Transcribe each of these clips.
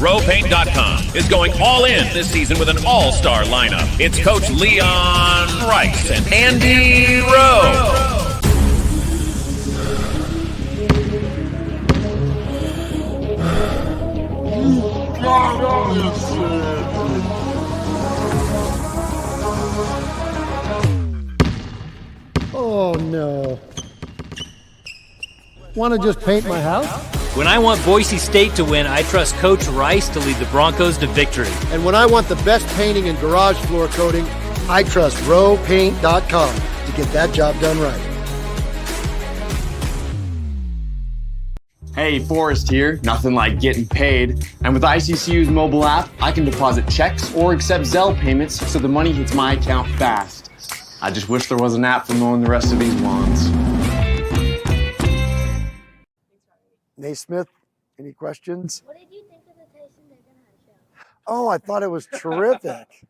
RowPaint.com is going all in this season with an all-star lineup. It's Coach Leon Rice and Andy Rowe. Oh no. Want to just paint my house? When I want Boise State to win, I trust Coach Rice to lead the Broncos to victory. And when I want the best painting and garage floor coating, I trust RowPaint.com to get that job done right. Hey, Forrest here. Nothing like getting paid. And with ICCU's mobile app, I can deposit checks or accept Zelle payments so the money hits my account fast. I just wish there was an app for mowing the rest of these lawns. Naismith, any questions? What did you think of the Tyson Degenhart Show? Oh, I thought it was terrific.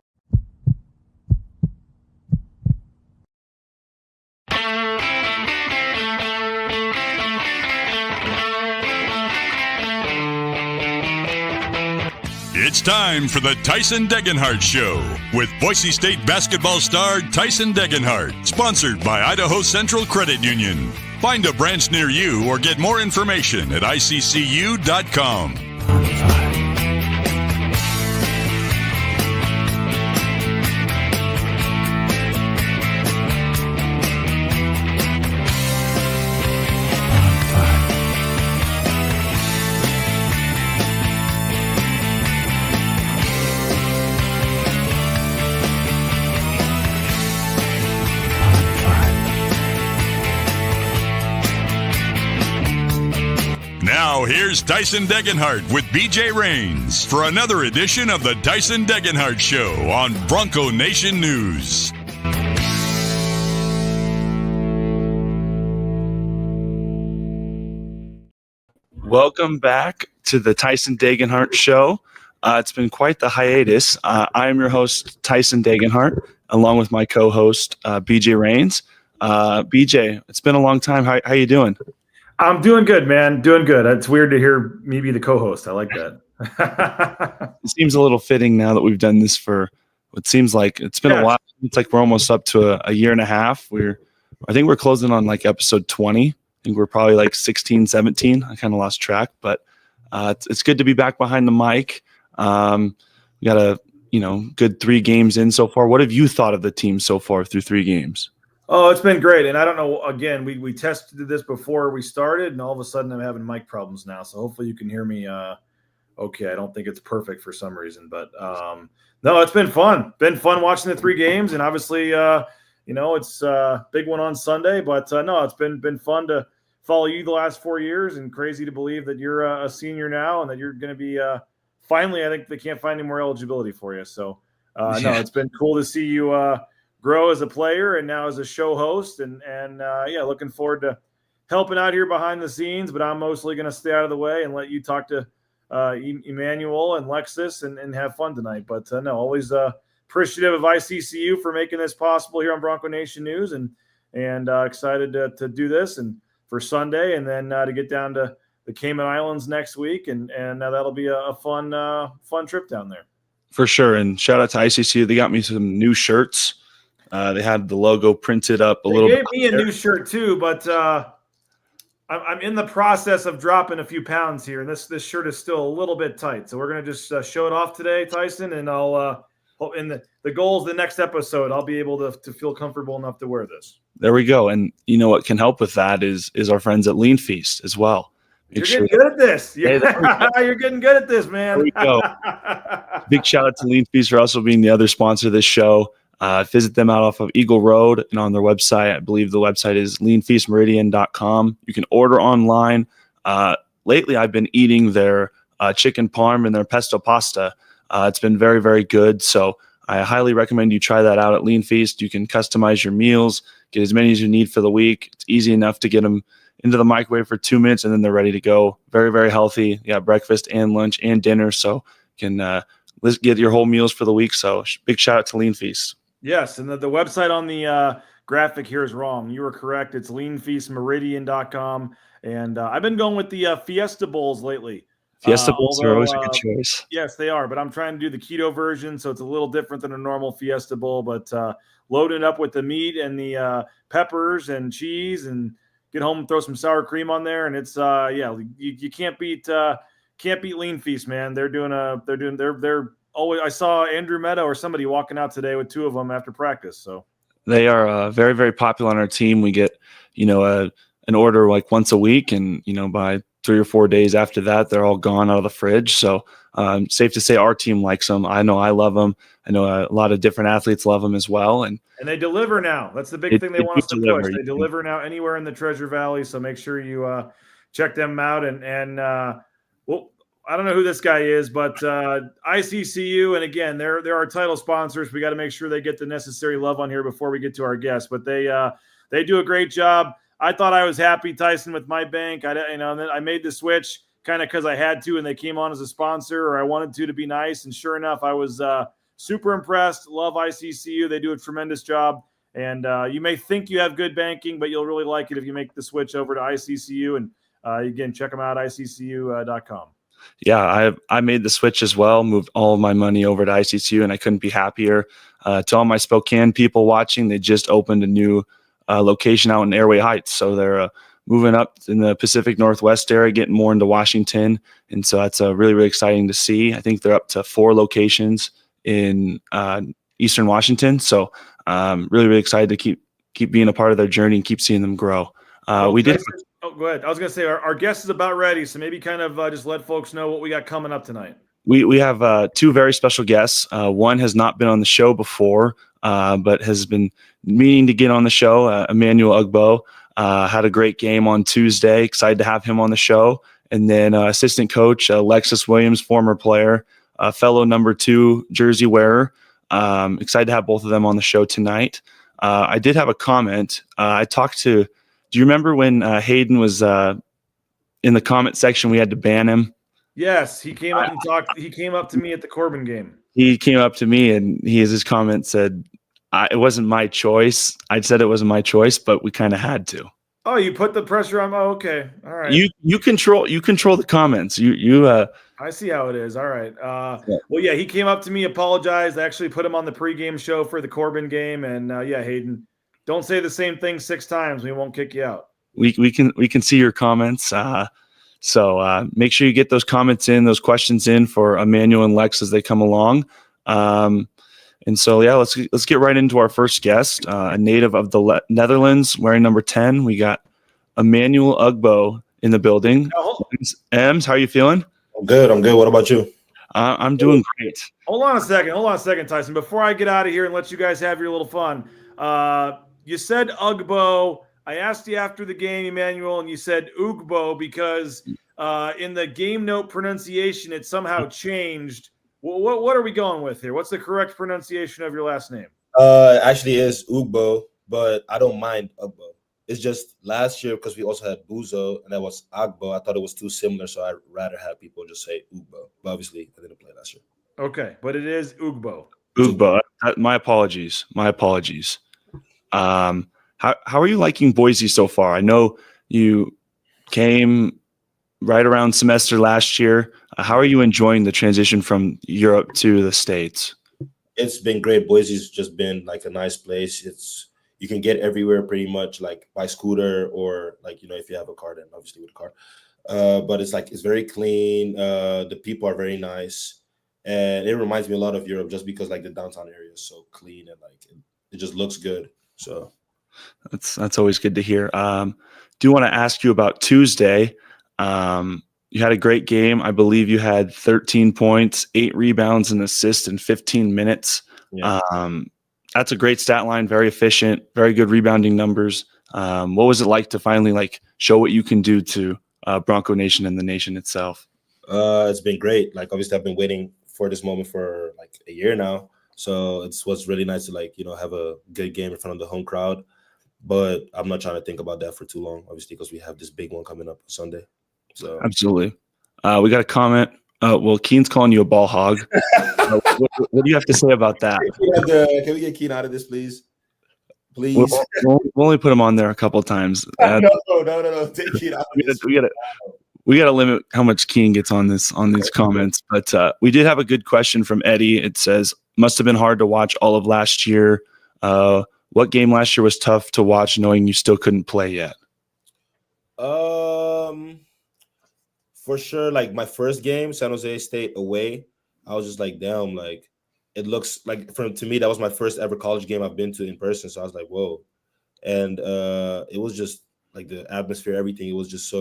It's time for the Tyson Degenhart Show with Boise State basketball star Tyson Degenhart, sponsored by Idaho Central Credit Union. Find a branch near you or get more information at ICCU.com. Now here's Tyson Degenhart with BJ Rains for another edition of the Tyson Degenhart Show on Bronco Nation News. Welcome back to the Tyson Degenhart Show. It's been quite the hiatus. I am your host, Tyson Degenhart, along with my co-host, BJ Rains. BJ, it's been a long time. How you doing? I'm doing good, man. Doing good. It's weird to hear me be the co-host. I like that. It seems a little fitting now that we've done this for what seems like it's been a while. It's like we're almost up to a year and a half. I think we're closing on like episode 20. I think we're probably like 16, 17. I kind of lost track, but it's good to be back behind the mic. We got a good 3 games in so far. What have you thought of the team so far through 3 games? Oh, it's been great. And I don't know, again, we tested this before we started, and all of a sudden I'm having mic problems now. So hopefully you can hear me okay. I don't think it's perfect for some reason. But, no, it's been fun. Been fun watching the 3 games. And obviously, it's a big one on Sunday. But, no, it's been fun to follow you the last 4 years, and crazy to believe that you're a senior now and that you're going to be finally, I think they can't find any more eligibility for you. So, no, it's been cool to see you grow as a player and now as a show host, and looking forward to helping out here behind the scenes, but I'm mostly going to stay out of the way and let you talk to Emmanuel and Lexus and have fun tonight. But no, always appreciative of ICCU for making this possible here on Bronco Nation News, and excited to do this and for Sunday, and then to get down to the Cayman Islands next week, and that'll be a fun trip down there. For sure. And shout out to ICCU. They got me some new shirts. They had the logo printed up a little bit. They gave me a new shirt too, but I'm in the process of dropping a few pounds here, and this shirt is still a little bit tight. So we're gonna just show it off today, Tyson, and I'll in the goal is the next episode I'll be able to feel comfortable enough to wear this. There we go. And you know what can help with that is our friends at Lean Feast as well. You're getting good at this. You're getting good at this, man. There we go. Big shout out to Lean Feast for also being the other sponsor of this show. Visit them out off of Eagle Road and on their website. I believe the website is leanfeastmeridian.com. You can order online. Lately, I've been eating their chicken parm and their pesto pasta. It's been very, very good. So I highly recommend you try that out at Lean Feast. You can customize your meals, get as many as you need for the week. It's easy enough to get them into the microwave for 2 minutes, and then they're ready to go. Very, very healthy. You got breakfast and lunch and dinner, so you can get your whole meals for the week. So big shout out to Lean Feast. Yes, and the website on the graphic here is wrong. You were correct. It's leanfeastmeridian.com. And I've been going with the Fiesta Bowls lately. Fiesta Bowls are always a although, good choice. Yes, they are, but I'm trying to do the keto version, so it's a little different than a normal Fiesta Bowl, but loading up with the meat and the peppers and cheese, and get home and throw some sour cream on there, and it's you can't beat Lean Feast, man. They're always. I saw Andrew Meta or somebody walking out today with 2 of them after practice. So They are very, very popular on our team. We get, an order like once a week, and by 3 or 4 days after that, they're all gone out of the fridge. So safe to say our team likes them. I know I love them. I know a lot of different athletes love them as well. And they deliver now. That's the big thing they want us to push. They deliver now anywhere in the Treasure Valley. So make sure you check them out. And well, I don't know who this guy is, but ICCU. And again, they're our title sponsors. We got to make sure they get the necessary love on here before we get to our guests. But they do a great job. I thought I was happy, Tyson, with my bank. And then I made the switch kind of because I had to, and they came on as a sponsor, or I wanted to be nice. And sure enough, I was super impressed. Love ICCU. They do a tremendous job. And you may think you have good banking, but you'll really like it if you make the switch over to ICCU. And again, check them out, ICCU.com. Yeah, I made the switch as well, moved all of my money over to ICCU, and I couldn't be happier. To all my Spokane people watching, they just opened a new location out in Airway Heights. So they're moving up in the Pacific Northwest area, getting more into Washington. And so that's really, really exciting to see. I think they're up to 4 locations in Eastern Washington. So really, really excited to keep being a part of their journey and keep seeing them grow. We did. Oh, go ahead. I was going to say our guest is about ready. So maybe kind of just let folks know what we got coming up tonight. We have 2 very special guests. One has not been on the show before, but has been meaning to get on the show. Emmanuel Ugbo had a great game on Tuesday. Excited to have him on the show. And then assistant coach Lexus Williams, former player, fellow number 2 jersey wearer. Excited to have both of them on the show tonight. I did have a comment. I talked to. Do you remember when Hayden was in the comment section? We had to ban him. Yes, he came up and talked. He came up to me at the Corbin game. He came up to me, and his comment said, "It wasn't my choice." I said it wasn't my choice, but we kind of had to. Oh, you put the pressure on. Oh, okay, all right. You control the comments. You. I see how it is. All right. Well, yeah, he came up to me, apologized. I actually put him on the pregame show for the Corbin game, and Hayden, don't say the same thing 6 times. We won't kick you out. We can see your comments. So make sure you get those comments in, those questions in for Emmanuel and Lex as they come along. And so, let's get right into our first guest, a native of the Netherlands, wearing number 10. We got Emmanuel Ugbo in the building. Ems, how are you feeling? I'm good. What about you? I'm doing great. Hold on a second, Tyson. Before I get out of here and let you guys have your little fun, you said Ugbo. I asked you after the game, Emmanuel, and you said Ugbo because in the game note pronunciation, it somehow changed. What are we going with here? What's the correct pronunciation of your last name? Actually, is Ugbo, but I don't mind Ugbo. It's just last year because we also had Buzo and that was Agbo. I thought it was too similar, so I'd rather have people just say Ugbo. But obviously, I didn't play last year. Okay, but it is Ugbo. Ugbo. My apologies. How are you liking Boise so far? I know you came right around semester last year. How are you enjoying the transition from Europe to the States? It's been great. Boise's just been like a nice place. You can get everywhere pretty much, like by scooter or like, if you have a car, then obviously with a car. But it's very clean. The people are very nice. And it reminds me a lot of Europe just because like the downtown area is so clean and like it just looks good. So that's always good to hear. Do want to ask you about Tuesday. You had a great game. I believe you had 13 points, 8 rebounds and assists in 15 minutes. Yeah. That's a great stat line, very efficient, very good rebounding numbers. What was it like to finally show what you can do to Bronco Nation and the nation itself? It's been great. Like obviously I've been waiting for this moment for like a year now. So it was really nice to have a good game in front of the home crowd. But I'm not trying to think about that for too long, obviously, because we have this big one coming up Sunday. So absolutely. We got a comment. Keen's calling you a ball hog. What do you have to say about that? Can we get Keen out of this, please? Please. We'll only put him on there a couple of times. No. Take Keen out of this. we got to limit how much Keen gets on these comments, but we did have a good question from Eddie. It says, must have been hard to watch all of last year. What game last year was tough to watch knowing you still couldn't play yet? For sure, like my first game, San Jose State away, I was just like, damn, like it looks like to me that was my first ever college game I've been to in person. So I was like, whoa. And it was just like the atmosphere, everything. It was just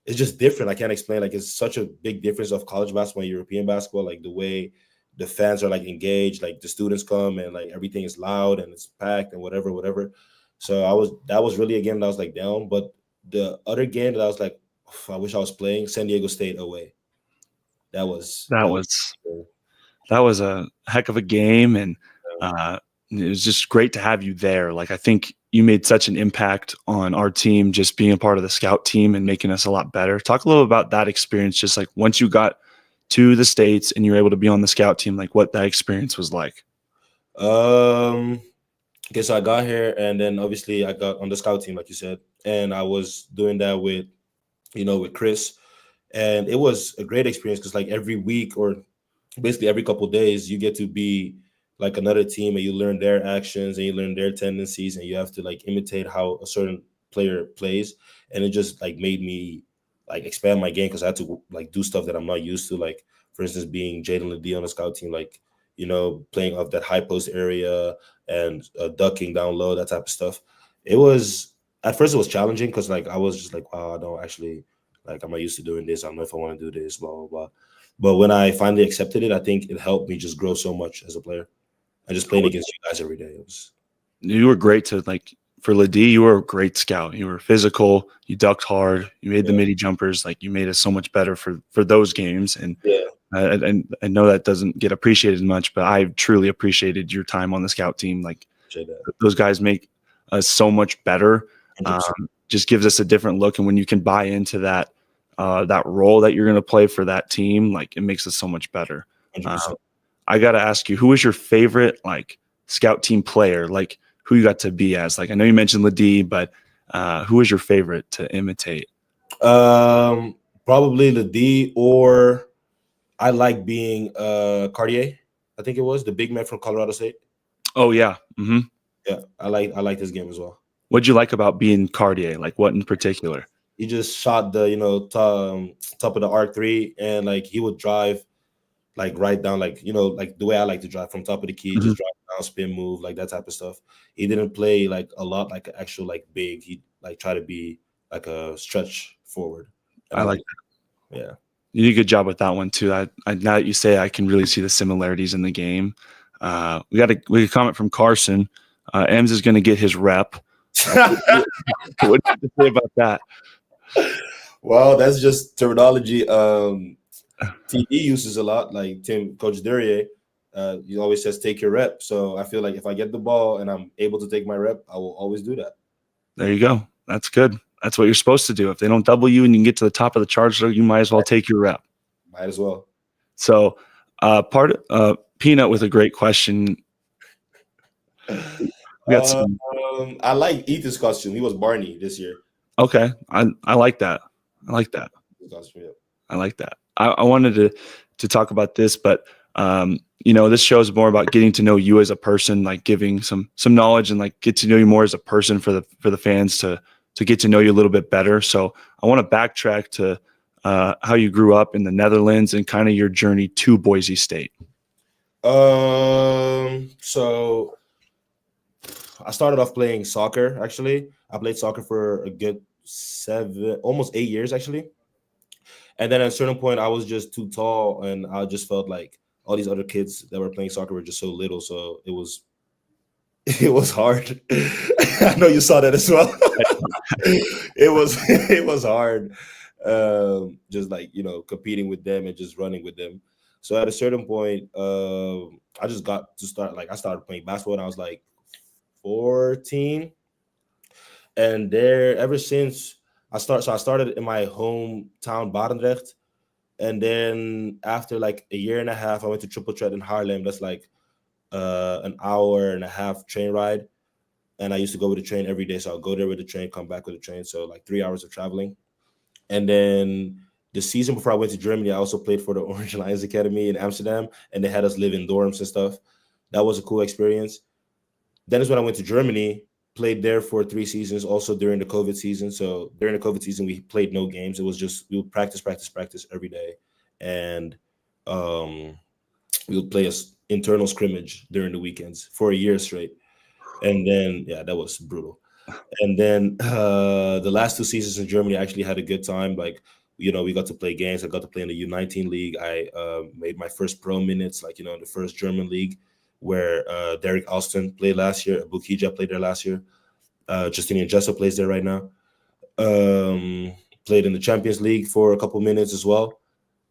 it's just different. I can't explain. Like it's such a big difference of college basketball and European basketball. Like the way the fans are like engaged, like the students come and like everything is loud and it's packed and whatever. So that was really a game that I was like down. But the other game that I was like, I wish I was playing, San Diego State away. That was a heck of a game, and it was just great to have you there. Like I think you made such an impact on our team, just being a part of the scout team and making us a lot better. Talk a little about that experience, just like once you got to the States and you were able to be on the scout team, like what that experience was like. Okay, so I got here, and then obviously I got on the scout team, like you said, and I was doing that with Chris, and it was a great experience because like every week or basically every couple of days you get to be like another team and you learn their actions and you learn their tendencies and you have to like imitate how a certain player plays, and it just like made me like expand my game because I had to like do stuff that I'm not used to, like for instance being Jaden Ledee on the scout team, like playing off that high post area and ducking down low, that type of stuff. At first it was challenging because like I was just like, wow, I don't actually, like I'm not used to doing this. I don't know if I want to do this, blah, blah, blah. But when I finally accepted it, I think it helped me just grow so much as a player. I just played against you guys every day. You were great to like for Ledee, you were a great scout. You were physical, you ducked hard, you made the midi jumpers, like you made us so much better for those games. And I know that doesn't get appreciated much, but I truly appreciated your time on the scout team. Like those guys make us so much better. Just gives us a different look, and when you can buy into that role that you're going to play for that team, like it makes us so much better. I got to ask you, who was your favorite like scout team player? Like who you got to be as? Like I know you mentioned Ledee, but who was your favorite to imitate? Probably Ledee, or I like being Cartier. I think it was the big man from Colorado State. Oh yeah, yeah. I like this game as well. What'd you like about being Cartier? Like what in particular? He just shot the top of the arc three, and like he would drive like right down, like like the way I like to drive from top of the key, just drive down, spin move, like that type of stuff. He didn't play like a lot like an actual like big. He like try to be like a stretch forward. And I like that. Yeah, you did a good job with that one too. Now that you say, I can really see the similarities in the game. We got a comment from Carson. Ems is going to get his rep. What do you have to say about that? Well, that's just terminology. TD uses a lot, like Coach Duryea. He always says, take your rep. So I feel like if I get the ball and I'm able to take my rep, I will always do that. There you go. That's good. That's what you're supposed to do. If they don't double you and you can get to the top of the charge, you might as well take your rep. Might as well. So Peanut with a great question. I like Ethan's costume. He was Barney this year. Okay. I like that. I like that. I like that. I wanted to talk about this, but this show is more about getting to know you as a person, like giving some knowledge and like get to know you more as a person for the fans to get to know you a little bit better. So I want to backtrack to how you grew up in the Netherlands and kind of your journey to Boise State. So I started off playing soccer. Actually, I played soccer for a good 8 years actually. And then at a certain point, I was just too tall, and I just felt like all these other kids that were playing soccer were just so little. So it was hard. I know you saw that as well. It was hard, just like competing with them and just running with them. So at a certain point, I just got to start. Like I started playing basketball when I was like 14, and there ever since. I started in my hometown, Barendrecht, and then after like a year and a half, I went to Triple Threat in Haarlem. That's like an hour and a half train ride, and I used to go with the train every day. So I'll go there with the train, come back with the train. So like 3 hours of traveling, And then the season before I went to Germany, I also played for the Orange Lions Academy in Amsterdam, and they had us live in dorms and stuff. That was a cool experience. Then is when I went to Germany, played there for 3 seasons, also during the COVID season. So during the COVID season, we played no games. It was just we would practice every day, and we would play a internal scrimmage during the weekends for a year straight. And then that was brutal. And then the last 2 seasons in Germany, I actually had a good time. Like, we got to play games. I got to play in the U19 league. I made my first pro minutes, like, in the first German league, where Derek Alston played last year. Bukija played there last year. Justinian Jessa plays there right now. Played in the Champions League for a couple minutes as well.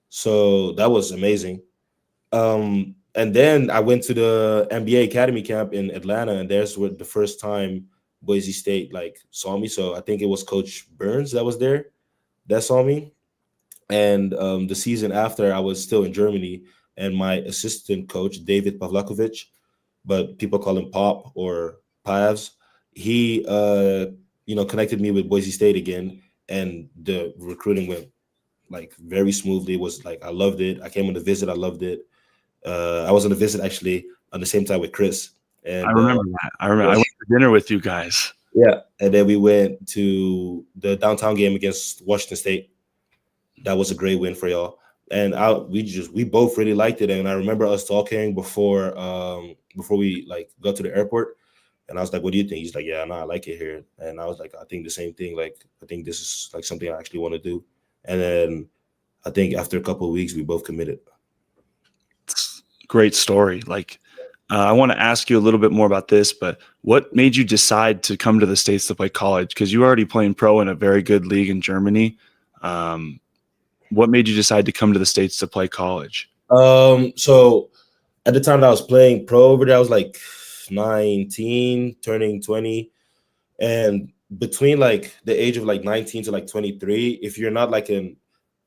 So that was amazing. And then I went to the NBA Academy camp in Atlanta, and there's where the first time Boise State saw me. So I think it was Coach Burns that was there that saw me. And the season after, I was still in Germany, and my assistant coach, David Pavlakovic, but people call him Pop or Pavs, he connected me with Boise State again, and the recruiting went very smoothly. It was I loved it. I came on the visit. I loved it. I was on a visit actually on the same time with Chris. And I remember that. I went to dinner with you guys. Yeah, and then we went to the downtown game against Washington State. That was a great win for y'all. And we both really liked it. And I remember us talking before we got to the airport. And I was like, "What do you think?" He's like, "Yeah, no, I like it here." And I was like, "I think the same thing. I think this is something I actually want to do." And then I think after a couple of weeks, we both committed. It's a great story. I want to ask you a little bit more about this, but what made you decide to come to the States to play college? Because you were already playing pro in a very good league in Germany. What made you decide to come to the States to play college? So at the time that I was playing pro over there, I was 19, turning 20. And between the age of 19 to 23, if you're not an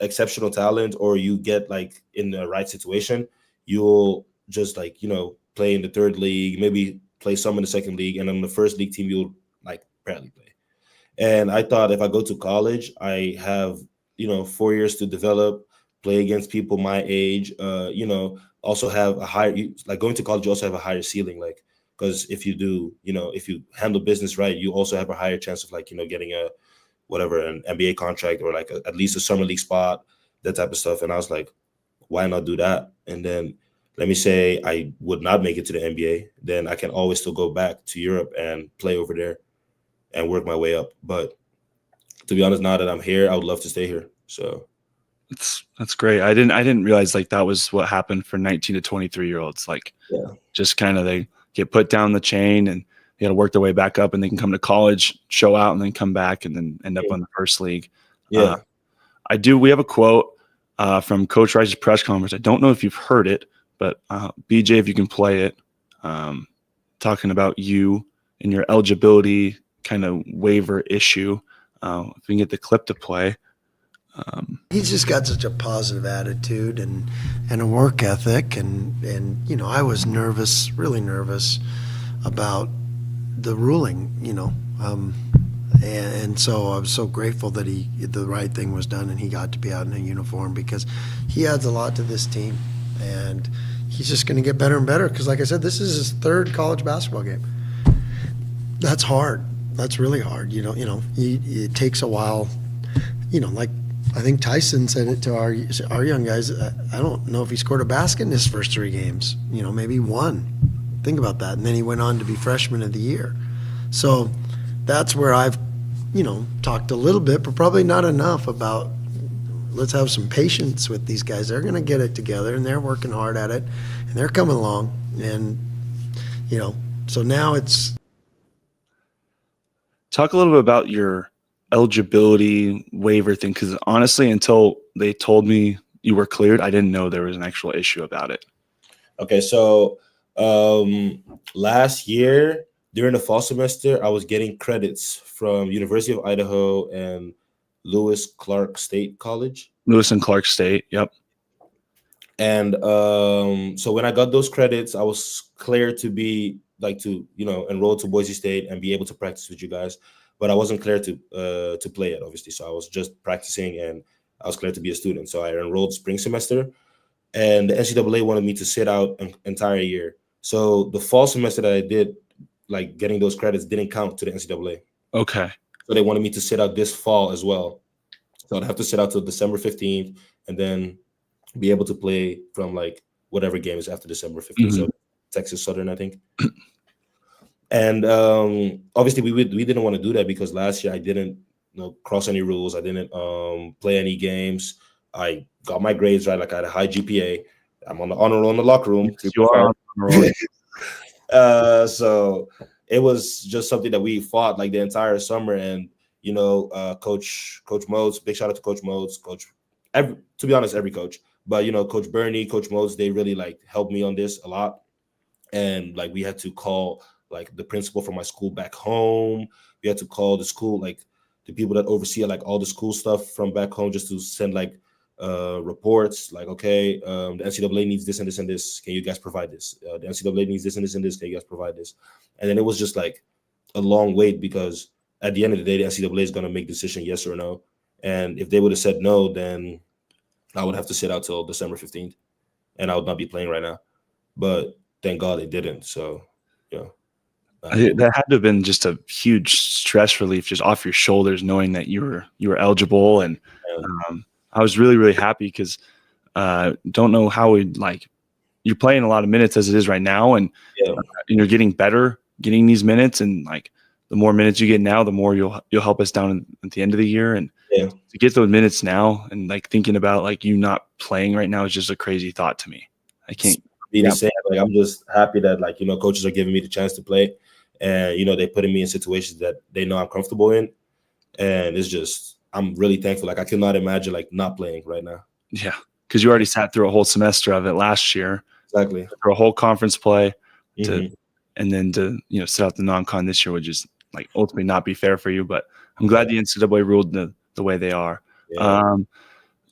exceptional talent or you get in the right situation, you'll just play in the third league, maybe play some in the second league, and on the first league team you'll barely play. And I thought if I go to college, I have 4 years to develop, play against people my age, also have a higher going to college. You also have a higher ceiling, because if you do, if you handle business right, you also have a higher chance of getting an NBA contract or at least a summer league spot, that type of stuff. And I was like, why not do that? And then let me say I would not make it to the NBA, then I can always still go back to Europe and play over there and work my way up. But to be honest, now that I'm here, I would love to stay here. So that's great. I didn't realize that was what happened for 19 to 23-year-olds. Just kind of they get put down the chain and they got to work their way back up, and they can come to college, show out, and then come back and then end up on the first league. Yeah. We have a quote from Coach Rice's press conference. I don't know if you've heard it, but BJ, if you can play it, talking about you and your eligibility kind of waiver issue. If we can get the clip to play. He's just got such a positive attitude and a work ethic. And I was nervous, really nervous about the ruling, and so I was so grateful that the right thing was done and he got to be out in a uniform, because he adds a lot to this team. And he's just going to get better and better, because like I said, this is his third college basketball game. That's hard. That's really hard. It takes a while. I think Tyson said it to our young guys. I don't know if he scored a basket in his first 3 games. Maybe one. Think about that. And then he went on to be freshman of the year. So that's where I've, talked a little bit, but probably not enough about let's have some patience with these guys. They're going to get it together, and they're working hard at it, and they're coming along. And, so now it's. Talk a little bit about your eligibility waiver thing, because honestly, until they told me you were cleared, I didn't know there was an actual issue about it. Okay, so last year during the fall semester, I was getting credits from University of Idaho and Lewis Clark State College. Lewis and Clark State, yep. And so when I got those credits, I was cleared to be enroll to Boise State and be able to practice with you guys. but I wasn't clear to play it, obviously. So I was just practicing, and I was clear to be a student. So I enrolled spring semester, and the NCAA wanted me to sit out an entire year. So the fall semester that I did, like getting those credits, didn't count to the NCAA. Okay. So they wanted me to sit out this fall as well. So I'd have to sit out till December 15th, and then be able to play from like whatever games after December 15th. So Texas Southern, I think. And obviously we didn't want to do that because last year I didn't cross any rules. I didn't play any games. I got my grades right. Like I had a high GPA. I'm on the honor roll in the locker room. You are on the roll. So it was just something that we fought like the entire summer. And Coach Modes, big shout out to Coach Modes, to be honest, every coach. But Coach Bernie, Coach Modes, they really like helped me on this a lot. And like we had to call like the principal from my school back home. We had to call the school, like the people that oversee like all the school stuff from back home, just to send like reports like, okay, the NCAA needs this and this and this. Can you guys provide this? The NCAA needs this and this and this. Can you guys provide this? And then it was just like a long wait, because at the end of the day, the NCAA is going to make a decision, yes or no. And if they would have said no, then I would have to sit out till December 15th, and I would not be playing right now. But thank God they didn't. So, That had to have been just a huge stress relief, just off your shoulders, knowing that you were eligible. And I was really, really happy because don't know how you're playing a lot of minutes as it is right now, and you're getting better, getting these minutes, and like the more minutes you get now, the more you'll help us down at the end of the year. And to get those minutes now, and like thinking about like you not playing right now is just a crazy thought to me. I can't be the same. Like I'm just happy that coaches are giving me the chance to play. And, they're putting me in situations that they know I'm comfortable in. And it's just, I'm really thankful. Like, I cannot imagine, like, not playing right now. Yeah, because you already sat through a whole semester of it last year. Exactly. For a whole conference play, and then to, sit out the non-con this year would just, like, ultimately not be fair for you. But I'm glad the NCAA ruled the way they are. Yeah.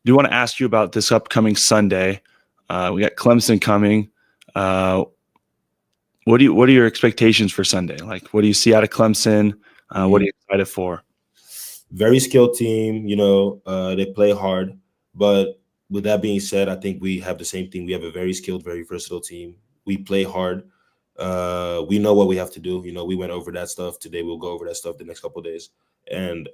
Do want to ask you about this upcoming Sunday. We got Clemson coming. What are your expectations for Sunday? Like, what do you see out of Clemson? What are you excited for? Very skilled team. They play hard. But with that being said, I think we have the same thing. We have a very skilled, very versatile team. We play hard. We know what we have to do. We went over that stuff today. We'll go over that stuff the next couple of days. And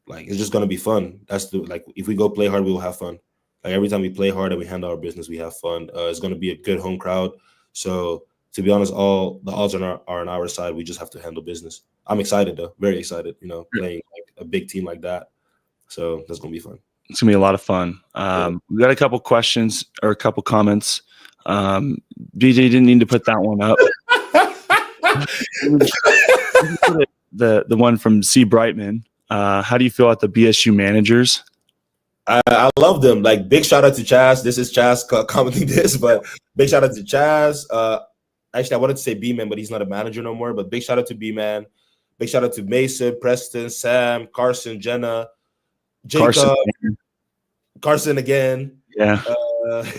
it's just gonna be fun. If we go play hard, we will have fun. Like every time we play hard and we handle our business, we have fun. It's gonna be a good home crowd. So to be honest, all the odds are on our side. We just have to handle business. I'm excited though, very excited. Playing like a big team like that. So that's gonna be fun. It's gonna be a lot of fun. We got a couple questions or a couple comments. BJ didn't need to put that one up. the one from C. Brightman. How do you feel about the BSU managers? I love them. Like, big shout out to Chaz. This is Chaz commenting this, but big shout out to Chaz. Actually, I wanted to say B-Man, but he's not a manager no more. But big shout out to B-Man. Big shout out to Mason, Preston, Sam, Carson, Jenna, Jacob, Carson again. Yeah.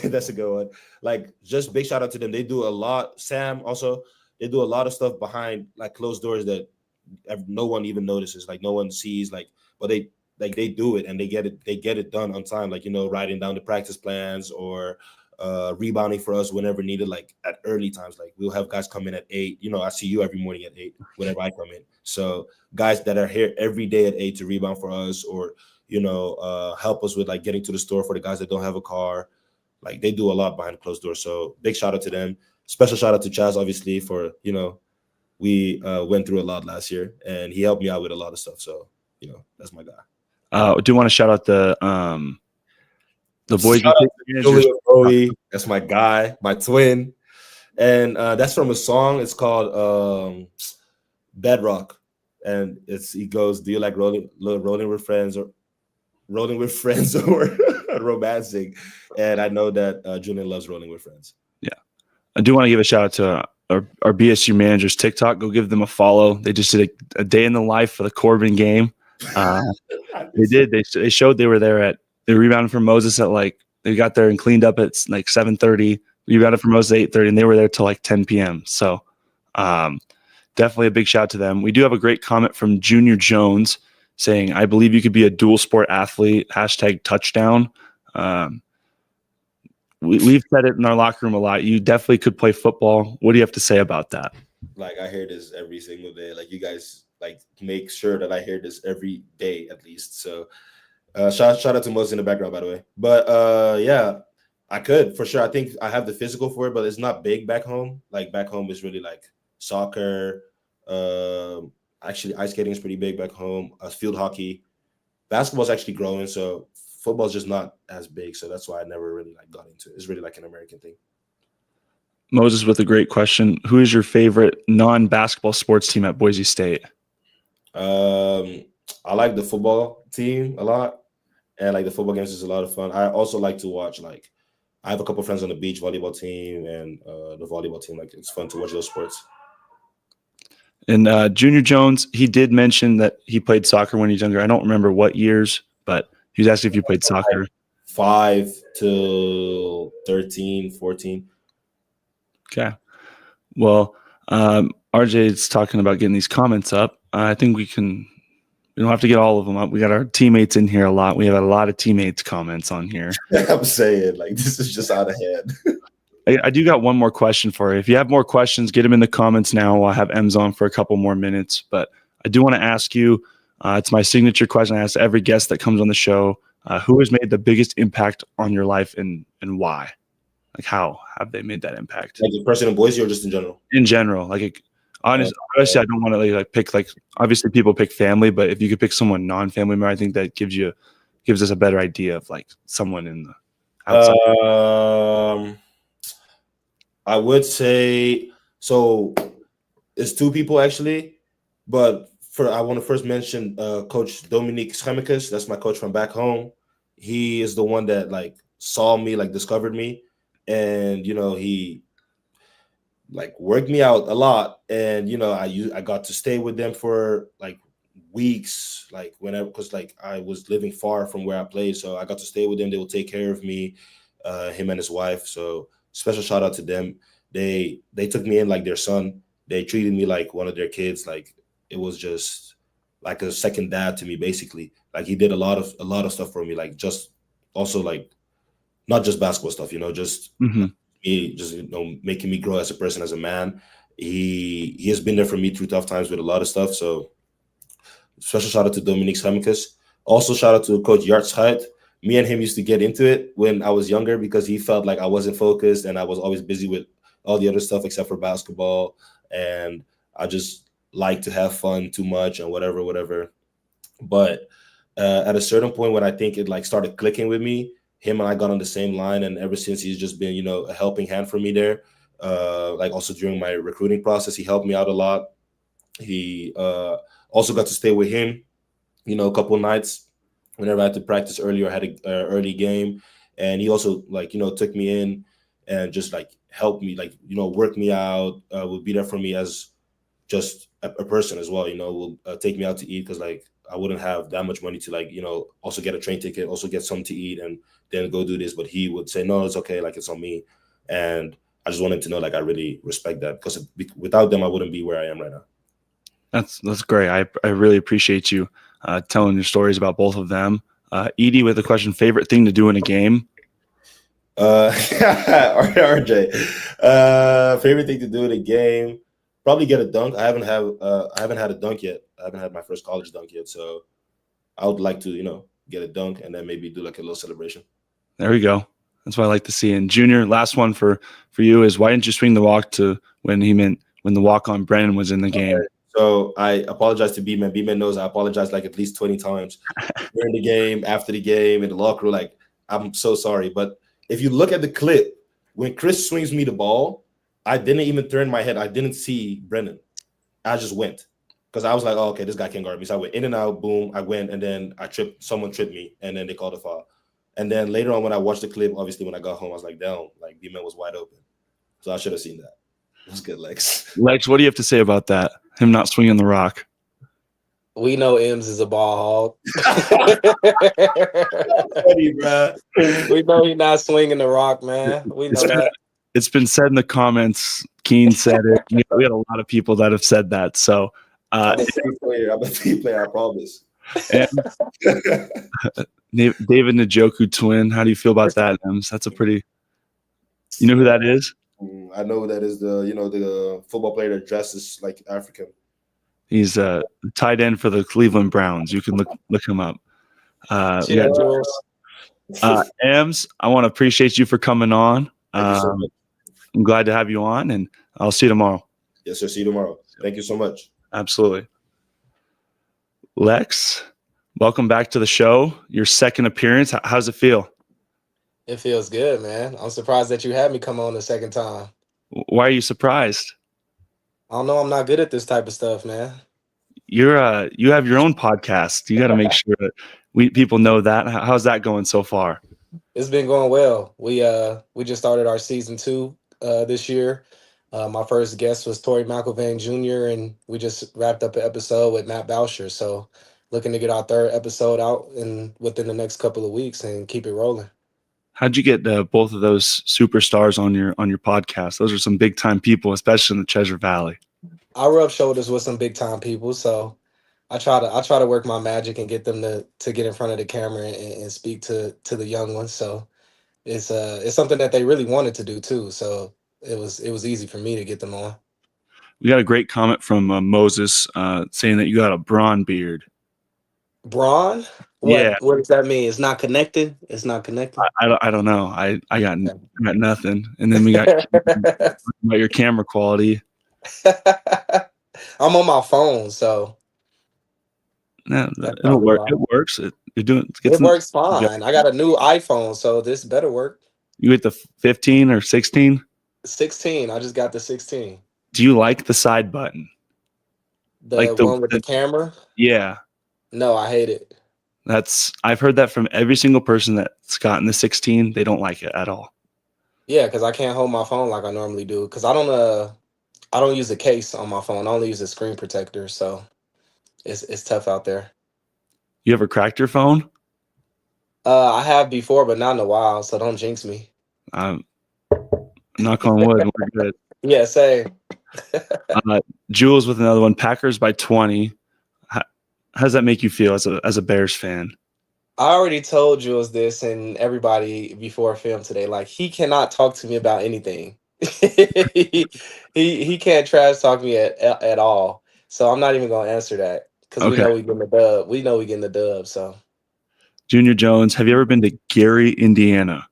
That's a good one. Like, just big shout out to them. They do a lot. Sam also, they do a lot of stuff behind like closed doors that no one even notices. Like, no one sees. Like, but they do it and they get it done on time. Like, writing down the practice plans or rebounding for us whenever needed. Like at early times, like we'll have guys come in at 8. I see you every morning at 8 whenever I come in. So guys that are here every day at 8 to rebound for us, or help us with like getting to the store for the guys that don't have a car. Like, they do a lot behind closed doors. So big shout out to them. Special shout out to Chaz, obviously, for we went through a lot last year and he helped me out with a lot of stuff. So that's my guy. I do want to shout out the Boise State. That's my guy, my twin. And that's from a song. It's called Bedrock. And he goes, do you like rolling with friends or romancing? And I know that Julian loves rolling with friends. Yeah. I do want to give a shout out to our BSU managers TikTok. Go give them a follow. They just did a day in the life for the Corbin game. They showed they were there they rebounded from Moses at they got there and cleaned up at 7:30, rebounded from Moses at 8:30, and they were there till 10 p.m. So definitely a big shout out to them. We do have a great comment from Junior Jones saying, I believe you could be a dual sport athlete, #touchdown. We've said it in our locker room a lot. You definitely could play football. What do you have to say about that? Like, I hear this every single day. Like, you guys like make sure that I hear this every day at least. So shout out to Moses in the background, by the way. But yeah, I could for sure. I think I have the physical for it, but it's not big back home. Like, back home is really like soccer. Actually, ice skating is pretty big back home. Field hockey. Basketball's actually growing, so football's just not as big. So that's why I never really like got into it. It's really like an American thing. Moses with a great question. Who is your favorite non-basketball sports team at Boise State? I like the football team a lot, and like the football games is a lot of fun. I also like to watch, like, I have a couple friends on the beach volleyball team and the volleyball team. Like, it's fun to watch those sports. And Junior Jones, he did mention that he played soccer when he was younger. I don't remember what years, but he was asking if you played soccer. 5 to 13, 14. Okay. Well, RJ is talking about getting these comments up. I think we don't have to get all of them up. We got our teammates in here a lot. We have a lot of teammates comments on here. I'm saying, like, this is just out of hand. I do got one more question for you. If you have more questions, get them in the comments now. I'll have Ems on for a couple more minutes. But I do want to ask you, it's my signature question I ask every guest that comes on the show, who has made the biggest impact on your life and why? Like, how have they made that impact? Like the person in Boise or just in general? In general. Like, honestly, I don't want to like pick, like, obviously people pick family, but if you could pick someone non-family member, I think that gives us a better idea of like someone in the outside. I would say, so it's two people actually, but I want to first mention Coach Dominique Schemicus. That's my coach from back home. He is the one that like saw me, like discovered me, and he like worked me out a lot. And I got to stay with them for like weeks, like whenever, because like I was living far from where I played, so I got to stay with them. They will take care of me, him and his wife. So special shout out to them. They took me in like their son. They treated me like one of their kids. Like, it was just like a second dad to me, basically. Like, he did a lot of stuff for me, like just also like not just basketball stuff, just me, just making me grow as a person, as a man. He has been there for me through tough times with a lot of stuff. So special shout out to Dominique Schemicus. Also shout out to Coach Yart Schuyt. Me and him used to get into it when I was younger because he felt like I wasn't focused and I was always busy with all the other stuff except for basketball. And I just like to have fun too much and whatever. But at a certain point when I think it like started clicking with me, him and I got on the same line. And ever since, he's just been, a helping hand for me there. Like also during my recruiting process, he helped me out a lot. He also got to stay with him, a couple nights whenever I had to practice early or had an early game. And he also like, took me in and just like helped me, like, work me out, would be there for me as just a person as well, will take me out to eat because like I wouldn't have that much money to like, also get a train ticket, also get something to eat and then go do this. But he would say, no, it's okay. Like, it's on me. And I just wanted to know, like, I really respect that because without them, I wouldn't be where I am right now. That's great. I really appreciate you telling your stories about both of them. Edie with a question: favorite thing to do in a game? RJ, favorite thing to do in a game? Probably get a dunk. I haven't had a dunk yet. I haven't had my first college dunk yet, so I would like to get a dunk and then maybe do like a little celebration. There we go. That's what I like to see. And Junior, last one for you is why didn't you swing the walk to when the walk on Brennan was in the game? So I apologize to B-Man. B-Man knows I apologize like at least 20 times during the game, after the game, in the locker room. Like, I'm so sorry. But if you look at the clip, when Chris swings me the ball, I didn't even turn my head. I didn't see Brennan. I just went because I was like, oh, okay, this guy can't guard me. So I went in and out, boom, I went, and then someone tripped me, and then they called a foul. And then later on when I watched the clip, obviously when I got home, I was like, damn, like B-Man was wide open. So I should have seen that. It was good, Lex. Lex, what do you have to say about that? Him not swinging the rock. We know Ems is a ball hog. Funny, bro. We know he's not swinging the rock, man. We know that. it's been said in the comments. Keen said it. We had a lot of people that have said that. So I'm a team player. I promise. And David Njoku twin. How do you feel about that, Ems? That's a pretty. You know who that is? I know that is the football player that dresses like African. He's a tight end for the Cleveland Browns. You can look him up. Ems, I want to appreciate you for coming on. I'm glad to have you on, and I'll see you tomorrow. Yes, sir. See you tomorrow. Thank you so much. Absolutely. Lex, welcome back to the show. Your second appearance. How's it feel? It feels good, man. I'm surprised that you had me come on the second time. Why are you surprised? I don't know. I'm not good at this type of stuff, man. You have your own podcast. You got to make sure that people know that. How's that going so far? It's been going well. We just started our season 2 this year. My first guest was Torrey McIlvain Jr., and we just wrapped up an episode with Matt Boucher. So looking to get our third episode out within the next couple of weeks and keep it rolling. How'd you get both of those superstars on your podcast? Those are some big time people, especially in the Treasure Valley. I rub shoulders with some big time people, so I try to work my magic and get them to get in front of the camera and speak to the young ones. So it's something that they really wanted to do too. So it was easy for me to get them on. We got a great comment from Moses saying that you got a brawn beard. Brawn? What does that mean? It's not connected. It's not connected. I don't know. I got nothing. And then we got about your camera quality. I'm on my phone, so no, it'll work. It works. It works fine. I got a new iPhone, so this better work. You get the 15 or 16? 16. I just got the 16. Do you like the side button? The one with the camera? Yeah. No, I hate it. I've heard that from every single person that's gotten the 16. They don't like it at all. Yeah, because I can't hold my phone like I normally do. Because I don't use a case on my phone. I only use a screen protector, so it's tough out there. You ever cracked your phone? I have before, but not in a while, so don't jinx me. Knock on wood, we're good. Yeah, same. Jules with another one. Packers by 20. How does that make you feel as a Bears fan? I already told Jules this and everybody before film today. Like, he cannot talk to me about anything. he can't trash talk me at all. So I'm not even gonna answer that because we know we getting the dub. We know we getting the dub. So Junior Jones, have you ever been to Gary, Indiana?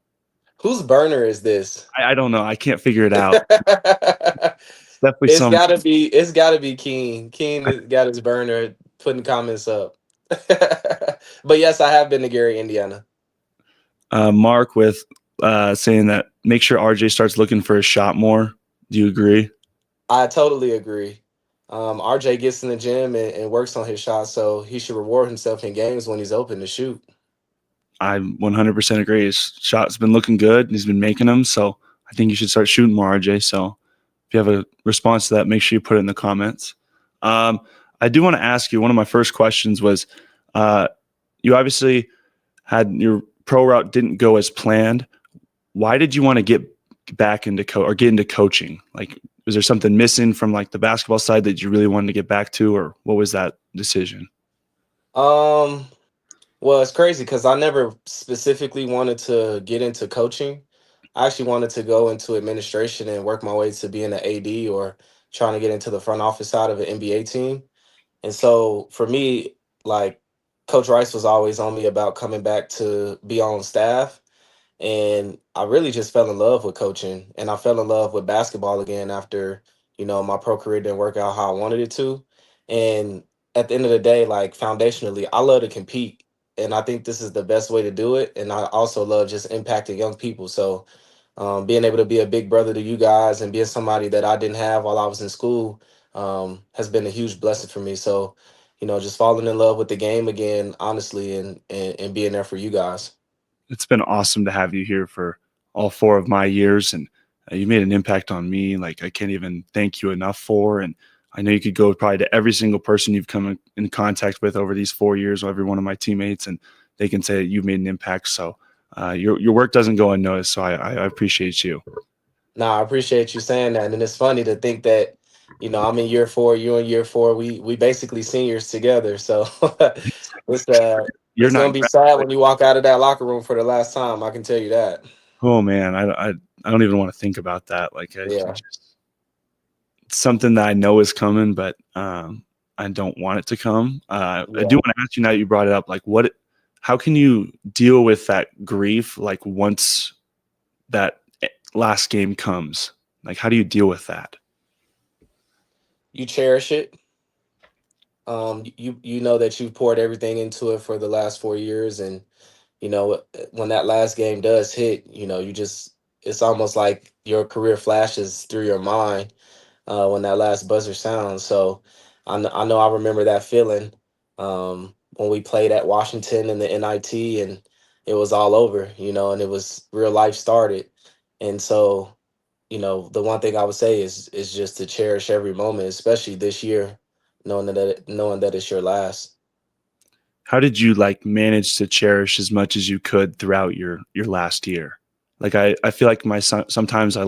Whose burner is this? I don't know. I can't figure it out. Definitely It's gotta be Keen. Keen has got his burner putting comments up. But yes, I have been to Gary, Indiana. Mark with saying that make sure RJ starts looking for a shot more. Do you agree? I totally agree. RJ gets in the gym and works on his shot, so he should reward himself in games when he's open to shoot. I 100% agree. His shot's been looking good, and he's been making them, so I think you should start shooting more, RJ. So if you have a response to that, make sure you put it in the comments. I do want to ask you, one of my first questions was, you obviously had your pro route didn't go as planned. Why did you want to get back into get into coaching? Like, was there something missing from like the basketball side that you really wanted to get back to, or what was that decision? Well, it's crazy because I never specifically wanted to get into coaching. I actually wanted to go into administration and work my way to being an AD or trying to get into the front office side of an NBA team. And so for me, like, Coach Rice was always on me about coming back to be on staff. And I really just fell in love with coaching, and I fell in love with basketball again after, my pro career didn't work out how I wanted it to. And at the end of the day, like, foundationally, I love to compete, and I think this is the best way to do it. And I also love just impacting young people. So being able to be a big brother to you guys and being somebody that I didn't have while I was in school has been a huge blessing for me. So, just falling in love with the game again, honestly, and being there for you guys. It's been awesome to have you here for all 4 of my years, and you made an impact on me like I can't even thank you enough for. And I know you could go probably to every single person you've come in contact with over these 4 years, or every one of my teammates, and they can say that you've made an impact. So your work doesn't go unnoticed. So I appreciate you. Nah, I appreciate you saying that. And it's funny to think that, I'm in year 4, you're in year 4. We basically seniors together. So it's You're it's not gonna be sad when you walk out of that locker room for the last time. I can tell you that. Oh man, I don't even want to think about that. Like Yeah. it's something that I know is coming, but I don't want it to come. I Yeah. do want to ask you now that you brought it up. Like, how can you deal with that grief? Like once that last game comes, like how do you deal with that? You cherish it. You know that you've poured everything into it for the last 4 years, and when that last game does hit, it's almost like your career flashes through your mind when that last buzzer sounds. So I know I remember that feeling when we played at Washington in the NIT, and it was all over, and it was real life started. And so, the one thing I would say is just to cherish every moment, especially this year, knowing that it's your last. How did you like manage to cherish as much as you could throughout your last year? Like I feel like sometimes I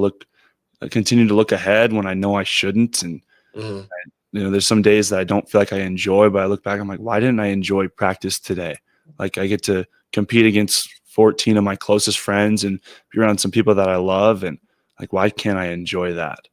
continue to look ahead when I know I shouldn't, and Mhm. there's some days that I don't feel like I enjoy, but I look back, I'm like, why didn't I enjoy practice today? Like I get to compete against 14 of my closest friends and be around some people that I love, and like, why can't I enjoy that?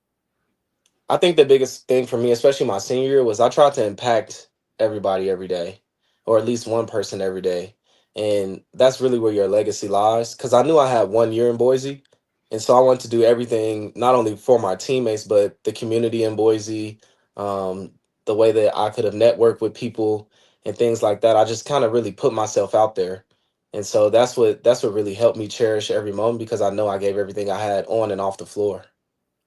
I think the biggest thing for me, especially my senior year, was I tried to impact everybody every day, or at least one person every day. And that's really where your legacy lies. Because I knew I had 1 year in Boise. And so I wanted to do everything, not only for my teammates, but the community in Boise, um, the way that I could have networked with people and things like that. I just kind of really put myself out there. And so that's what really helped me cherish every moment, because I know I gave everything I had on and off the floor.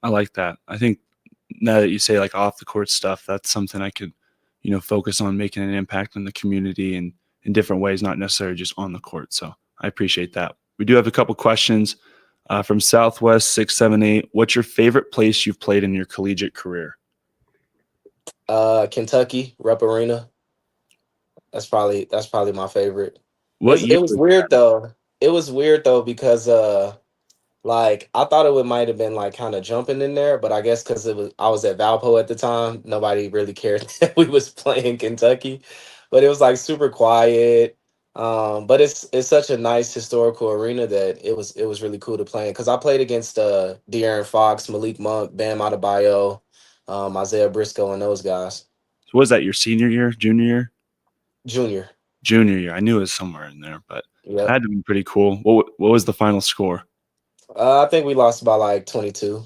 I like that. I think now that you say like off the court stuff, that's something I could, focus on making an impact in the community and in different ways, not necessarily just on the court. So I appreciate that. We do have a couple questions from Southwest 678. What's your favorite place you've played in your collegiate career? Kentucky, Rupp Arena. That's probably my favorite. What It year was was weird though. It was weird though because like I thought it would might have been like kind of jumping in there, but I guess because I was at Valpo at the time, nobody really cared that we was playing Kentucky. But it was like super quiet. But it's such a nice historical arena that it was really cool to play in, because I played against De'Aaron Fox, Malik Monk, Bam Adebayo, Isaiah Briscoe, and those guys. So was that your senior year, junior year? Junior. Junior year. I knew it was somewhere in there, but that Yep. had to be pretty cool. What was the final score? I think we lost by like 22.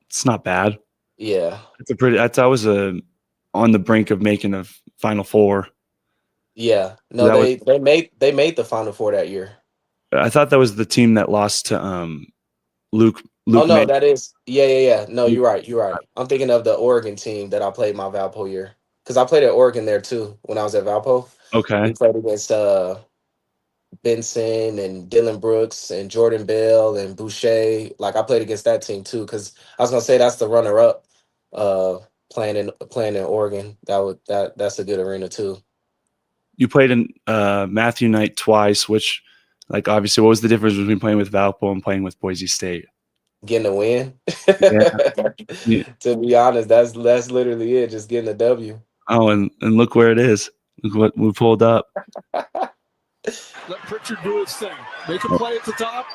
It's not bad. Yeah. I was on the brink of making a Final Four. Yeah. No, That was they made the Final Four that year. I thought that was the team that lost to Luke Oh no, May. that is yeah. No, you're right. You're right. I'm thinking of the Oregon team that I played my Valpo year. Because I played at Oregon there too when I was at Valpo. We Okay. played against Benson and Dylan Brooks and Jordan Bell and Boucher. Like I played against that team too, because I was gonna say that's the runner up uh playing in Oregon. That's a good arena too. You played in Matthew Knight twice, which like obviously what was the difference between playing with Valpo and playing with Boise State? Getting a win. Yeah. To be honest, that's literally it. Just getting a W. Oh, and look where it is. Look what we pulled up. Let Pritchard do his thing. Make a play at the top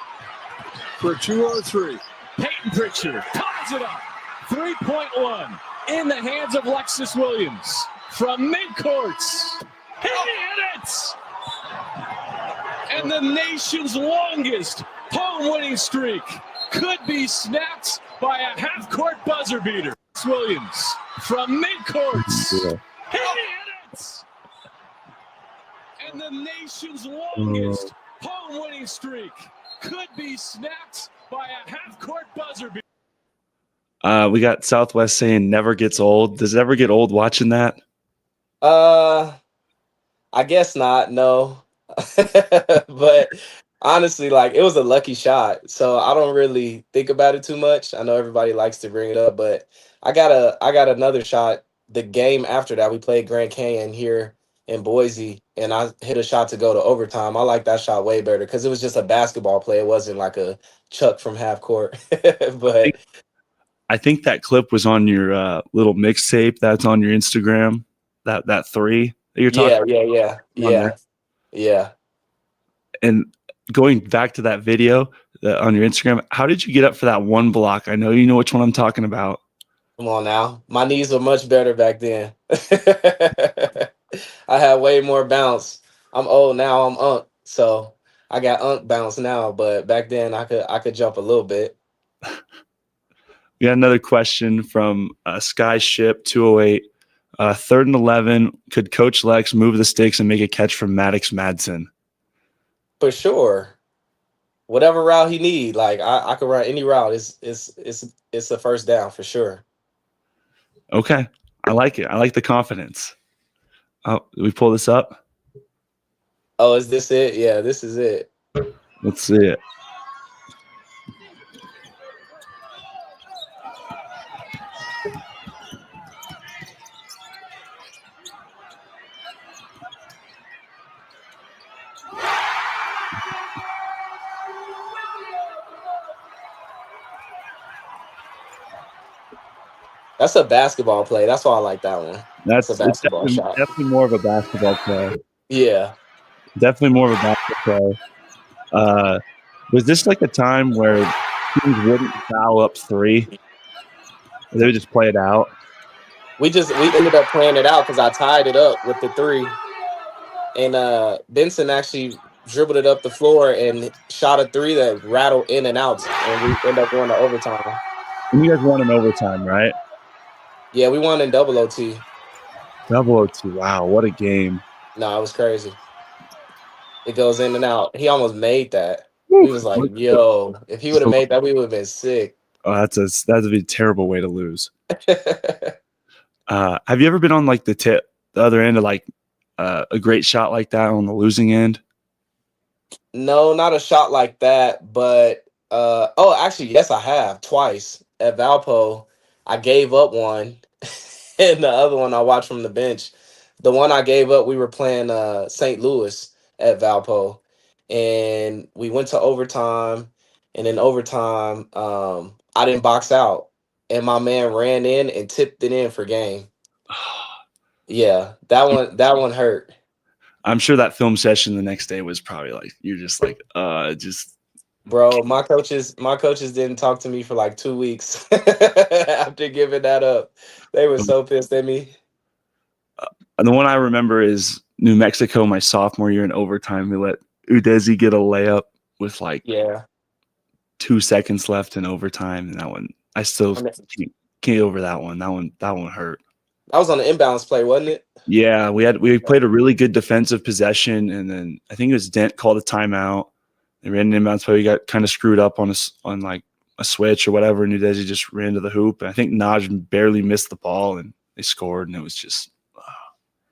for a 2 or a 3. Peyton Pritchard ties it up. 3-point-1 in the hands of Lexus Williams from midcourts. He hit it! And the nation's longest home-winning streak could be snapped by a half-court buzzer beater. Williams from midcourts. He hit it! And the nation's longest home-winning streak could be snapped by a half-court buzzer beater. We got Southwest saying never gets old. Does it ever get old watching that? I guess not, no. But honestly, like it was a lucky shot. So I don't really think about it too much. I know everybody likes to bring it up, but I got another shot the game after that. We played Grand Canyon here in Boise, and I hit a shot to go to overtime. I like that shot way better because it was just a basketball play. It wasn't like a chuck from half court. But I think that clip was on your little mixtape that's on your Instagram. That three that you're talking about. Yeah. And going back to that video on your Instagram, how did you get up for that one block? I know you know which one I'm talking about. Come on now. My knees were much better back then. I had way more bounce. I'm old now. I'm unk. So I got unk bounce now, but back then I could jump a little bit. We got another question from Skyship 208. 3rd and 11. Could Coach Lex move the sticks and make a catch from Maddox Madsen? For sure. Whatever route he need, like I could run any route. It's a first down for sure. Okay. I like it. I like the confidence. Oh, did we pull this up? Oh, is this it? Yeah, this is it. Let's see it. That's a basketball play. That's why I like that one. That's a basketball shot. Definitely more of a basketball play. Yeah. Definitely more of a basketball play. Was this like a time where teams wouldn't foul up 3? They would just play it out? We ended up playing it out because I tied it up with the 3. And Benson actually dribbled it up the floor and shot a 3 that rattled in and out. And we ended up going to overtime. And you guys won in overtime, right? Yeah, we won in double OT. Double OT. Wow, what a game. No, it was crazy. It goes in and out. He almost made that. He was like, yo, if he would have made that, we would have been sick. Oh, that'd be a terrible way to lose. Have you ever been on like the other end of like a great shot like that on the losing end? No, not a shot like that, but actually, yes, I have twice at Valpo. I gave up one, and the other one I watched from the bench. The one I gave up, we were playing St. Louis at Valpo, and we went to overtime. And in overtime, I didn't box out, and my man ran in and tipped it in for game. Yeah, that one hurt. I'm sure that film session the next day was probably like you're just like Bro, my coaches didn't talk to me for like 2 weeks after giving that up. They were so pissed at me. The one I remember is New Mexico, my sophomore year in overtime. We let Udezi get a layup with 2 seconds left in overtime, and that one I still can't get over that one. That one hurt. That was on the inbounds play, wasn't it? Yeah, we played a really good defensive possession, and then I think it was Dent called a timeout. They ran an inbounds play. We got kind of screwed up on like a switch or whatever, and Udezi just ran to the hoop. And I think Naj barely missed the ball, and they scored, and it was just.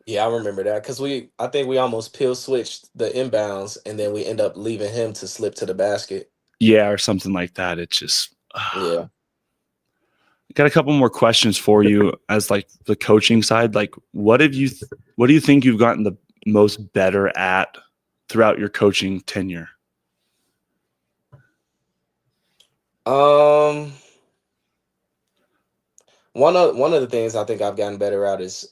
Yeah, I remember that because I think we almost pill switched the inbounds, and then we end up leaving him to slip to the basket. Yeah, or something like that. It's just. Yeah. Got a couple more questions for you as like the coaching side. Like, what do you think you've gotten the most better at throughout your coaching tenure? One of the things I think I've gotten better at is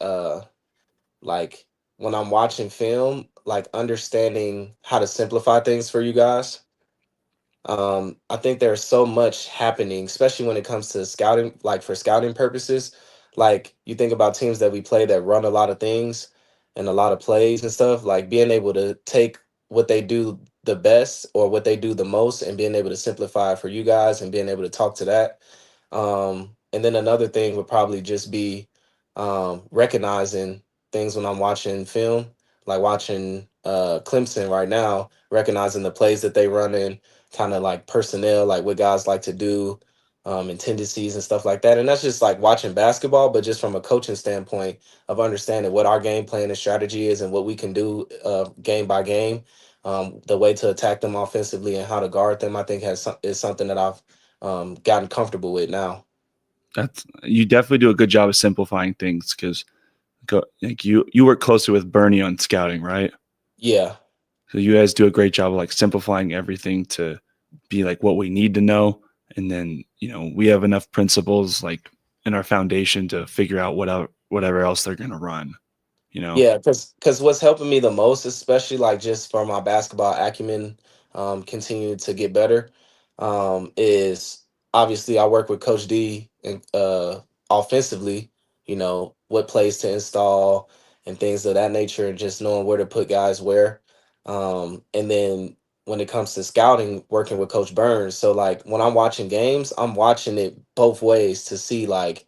like when I'm watching film, like understanding how to simplify things for you guys. I think there's so much happening, especially when it comes to scouting, like for scouting purposes. Like you think about teams that we play that run a lot of things and a lot of plays and stuff, like being able to take what they do the best or what they do the most and being able to simplify it for you guys and being able to talk to that. And then another thing would probably just be recognizing things when I'm watching film, like watching Clemson right now, recognizing the plays that they run in, kind of like personnel, like what guys like to do, and tendencies and stuff like that. And that's just like watching basketball, but just from a coaching standpoint of understanding what our game plan and strategy is and what we can do game by game, the way to attack them offensively and how to guard them, I think is something that I've gotten comfortable with now. You definitely do a good job of simplifying things because Like you work closely with Bernie on scouting, right? Yeah. So you guys do a great job of like simplifying everything to be like what we need to know. And then, we have enough principles like in our foundation to figure out whatever else they're going to run, Yeah, because what's helping me the most, especially like just for my basketball acumen, continue to get better, is obviously I work with Coach D and offensively, what plays to install and things of that nature, and just knowing where to put guys where. And then when it comes to scouting, working with Coach Burns. So like when I'm watching games, I'm watching it both ways to see like,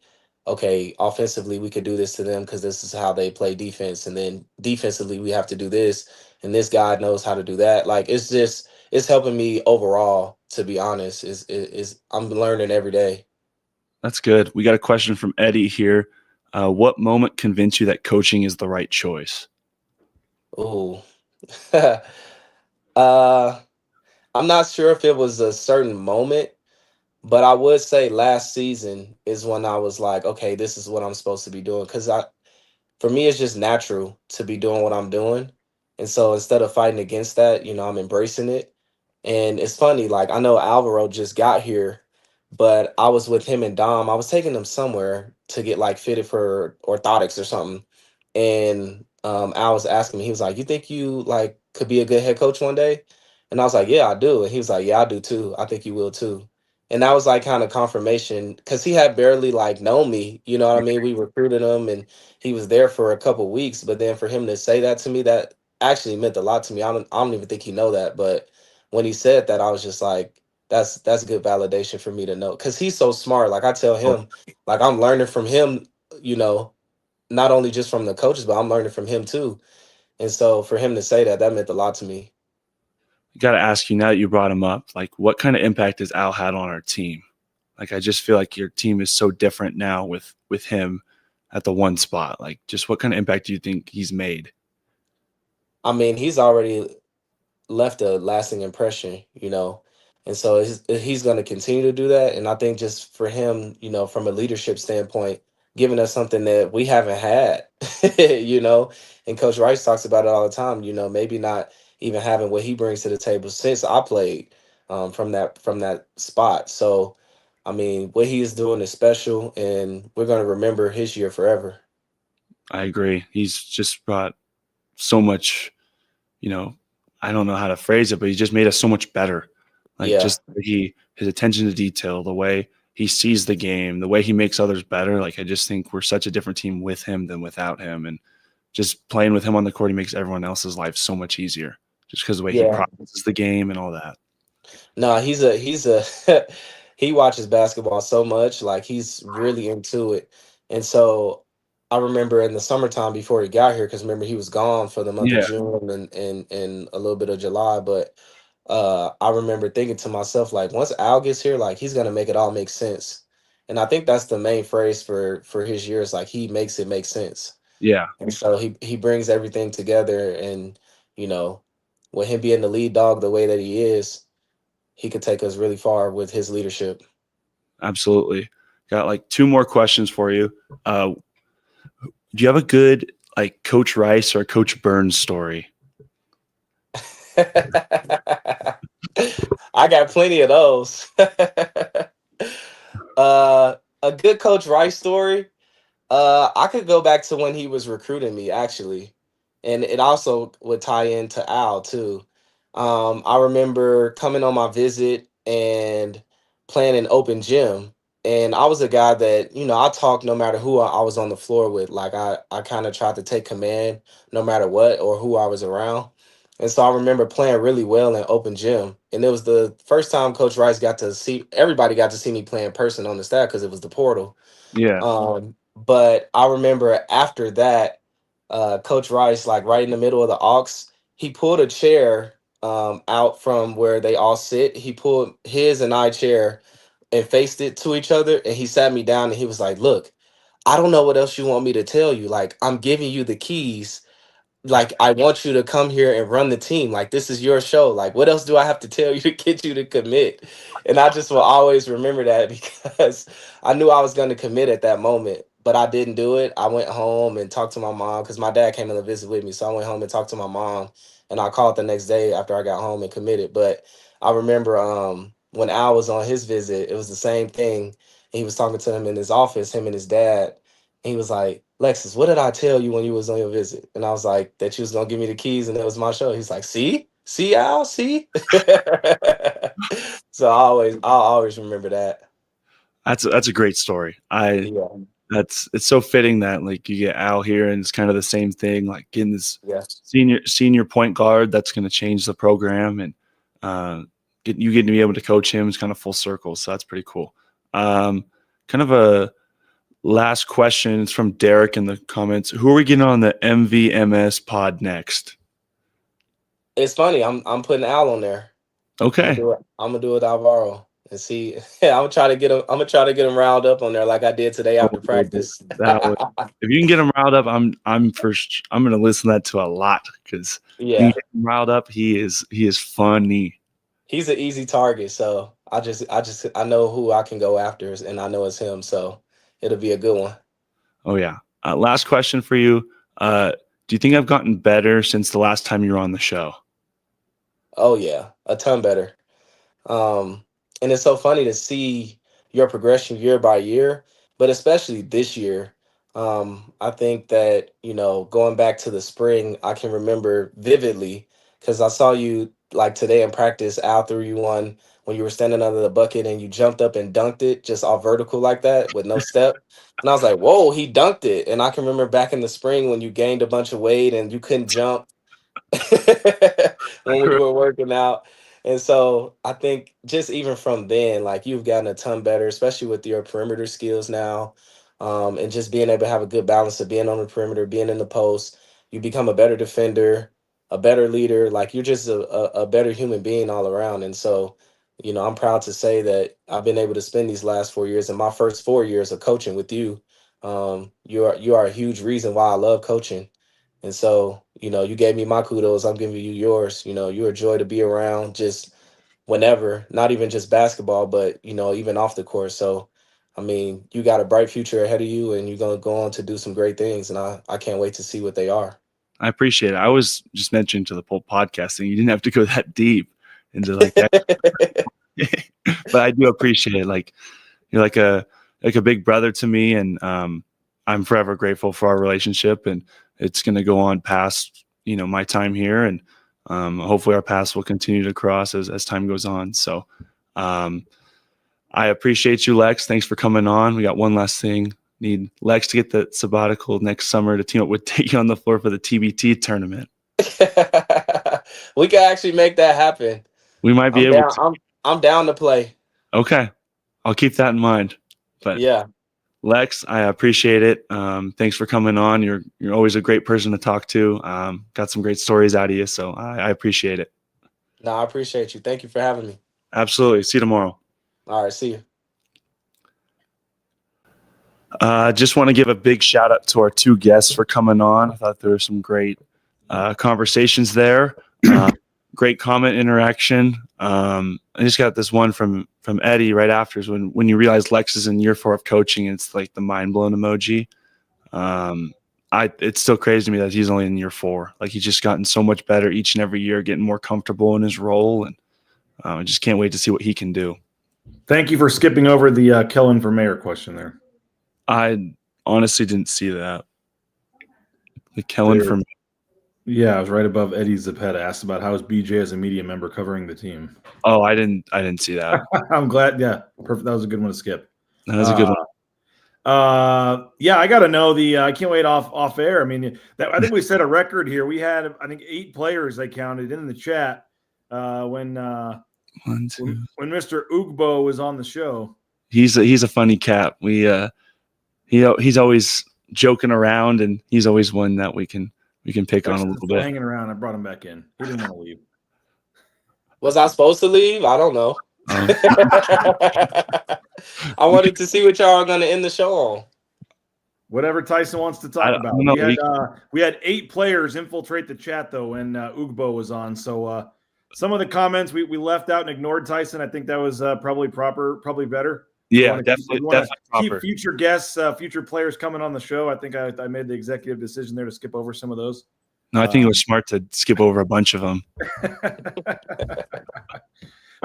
okay, offensively we could do this to them because this is how they play defense, and then defensively we have to do this, and this guy knows how to do that. Like it's helping me overall. To be honest, is I'm learning every day. That's good. We got a question from Eddie here. What moment convinced you that coaching is the right choice? Ooh. I'm not sure if it was a certain moment, but I would say last season is when I was like, okay, this is what I'm supposed to be doing. Because for me, it's just natural to be doing what I'm doing. And so instead of fighting against that, I'm embracing it. And it's funny, like I know Alvaro just got here, but I was with him and Dom. I was taking them somewhere to get like fitted for orthotics or something. And Al was asking me, he was like, "You think you like could be a good head coach one day?" And I was like, "Yeah, I do." And he was like, "Yeah, I do too. I think you will too." And that was like kind of confirmation because he had barely like known me. You know what I mean? We recruited him and he was there for a couple weeks, but then for him to say that to me, that actually meant a lot to me. I don't even think he know that, but when he said that, I was just like, that's good validation for me to know because he's so smart. Like I tell him, like I'm learning from him, you know, not only just from the coaches, but I'm learning from him too. And so for him to say that, that meant a lot to me. I got to ask you now that you brought him up, like what kind of impact has Al had on our team? Like, I just feel like your team is so different now with him at the one spot. Like, just what kind of impact do you think he's made? I mean, he's already left a lasting impression, and so he's going to continue to do that. And I think just for him, from a leadership standpoint, giving us something that we haven't had, and Coach Rice talks about it all the time, maybe not even having what he brings to the table since I played from that spot. So, I mean, what he is doing is special, and we're going to remember his year forever. I agree. He's just brought so much, I don't know how to phrase it, but he just made us so much better. Like just his attention to detail, the way he sees the game, the way he makes others better. Like, I just think we're such a different team with him than without him. And just playing with him on the court, he makes everyone else's life so much easier just because the way he processes the game and all that. No, he's a he watches basketball so much, like he's really into it. And so I remember in the summertime before he got here, because remember he was gone for the month of Yeah. June and a little bit of July, but I remember thinking to myself, like, once Al gets here, like he's gonna make it all make sense. And I think that's the main phrase for his years, like he makes it make sense. Yeah. And so he brings everything together, and with him being the lead dog the way that he is, he could take us really far with his leadership. Absolutely. Got like two more questions for you. Do you have a good like Coach Rice or Coach Burns story? I got plenty of those. A good Coach Rice story. I could go back to when he was recruiting me, actually, and it also would tie into Al too. I remember coming on my visit and playing an open gym. And I was a guy that, I talked no matter who I was on the floor with. Like I kind of tried to take command no matter what or who I was around. And so I remember playing really well in open gym. And it was the first time Coach Rice everybody got to see me play in person on the staff because it was the portal. Yeah. But I remember after that, Coach Rice, like right in the middle of the aux, he pulled a chair out from where they all sit. He pulled his and I chair and faced it to each other, and he sat me down and he was like, "Look, I don't know what else you want me to tell you. Like, I'm giving you the keys. Like, I want you to come here and run the team. Like, this is your show. Like, what else do I have to tell you to get you to commit?" And I just will always remember that because I knew I was going to commit at that moment. but I didn't do it. I went home and talked to my mom because my dad came in to visit with me. So I went home and talked to my mom, and I called the next day after I got home and committed. But I remember when Al was on his visit, it was the same thing. And he was talking to him in his office, him and his dad. And he was like, Lexus, what did I tell you when you was on your visit? And I was like, that you was gonna give me the keys and it was my show. He's like, see, Al, see. So I'll always remember that. That's a great story. Yeah. It's so fitting that like you get Al here and it's kind of the same thing, like getting this Yeah. senior point guard that's going to change the program, and getting to be able to coach him is kind of full circle. So that's pretty cool. Kind of a last question. It's from Derek in the comments. Who are we getting on the MVMS pod next? It's funny. I'm putting Al on there. Okay. I'm gonna do it with Alvaro and see. I'm gonna try to get him riled up on there like I did today after practice. If you can get him riled up, I'm going to listen to that to a lot because Yeah. you get him riled up. He is funny. He's an easy target, so I know who I can go after, and I know it's him, so it'll be a good one. Oh yeah. Last question for you. Do you think I've gotten better since the last time you were on the show? Oh yeah, a ton better. And it's so funny to see your progression year by year, but especially this year. I think that, going back to the spring, I can remember vividly because I saw you like today in practice. Al threw you one when you were standing under the bucket and you jumped up and dunked it just all vertical like that with no step. And I was like, whoa, he dunked it. And I can remember back in the spring when you gained a bunch of weight and you couldn't jump when we were working out. And so I think just even from then, like you've gotten a ton better, especially with your perimeter skills now, and just being able to have a good balance of being on the perimeter, being in the post. You become a better defender, a better leader. Like you're just a better human being all around. And so, I'm proud to say that I've been able to spend these last 4 years and my first 4 years of coaching with you. You are a huge reason why I love coaching. And so, you gave me my kudos. I'm giving you yours. You're a joy to be around just whenever, not even just basketball, but, even off the court. So, I mean, you got a bright future ahead of you and you're going to go on to do some great things. And I can't wait to see what they are. I appreciate it. I was just mentioning to the whole podcast thing. You didn't have to go that deep into like that. But I do appreciate it. Like you're like a big brother to me. And I'm forever grateful for our relationship, and it's going to go on past, my time here. And hopefully our paths will continue to cross as time goes on. So I appreciate you, Lex. Thanks for coming on. We got one last thing. Need Lex to get the sabbatical next summer to team up with Take You on the floor for the TBT tournament. We can actually make that happen. We might be able to. I'm down to play. Okay. I'll keep that in mind. But yeah. Lex, I appreciate it. Thanks for coming on. You're always a great person to talk to. Got some great stories out of you, so I appreciate it. No, I appreciate you. Thank you for having me. Absolutely. See you tomorrow. All right. See you. Just want to give a big shout out to our two guests for coming on. I thought there were some great conversations there. Great comment interaction. I just got this one from Eddie right after, is when you realize Lex is in year 4 of coaching, it's like the mind blown emoji. It's still crazy to me that he's only in year 4. Like he's just gotten so much better each and every year, getting more comfortable in his role, and I just can't wait to see what he can do. Thank you for skipping over the Kellen for mayor question there. I honestly didn't see that. The Kellen for mayor. Yeah, I was right above Eddie Zapeta. Asked about how is BJ as a media member covering the team. Oh, I didn't see that. I'm glad. Yeah, perfect. That was a good one to skip. That was a good one. Yeah, I got to know I can't wait off air. I mean, I think we set a record here. We had, I think, 8 players I counted in the chat when Mr. Ugbo was on the show. He's a funny cat. He's always joking around, and he's always one that we can pick on a little bit. Hanging around, I brought him back in. He didn't want to leave. Was I supposed to leave? I don't know. I wanted to see what y'all are going to end the show on. Whatever Tyson wants to talk about. We had 8 players infiltrate the chat, though, when Ugbo was on. So some of the comments we left out and ignored Tyson. I think that was probably better. Yeah, definitely keep proper. future guests, future players coming on the show. I think I made the executive decision there to skip over some of those. No, I think it was smart to skip over a bunch of them.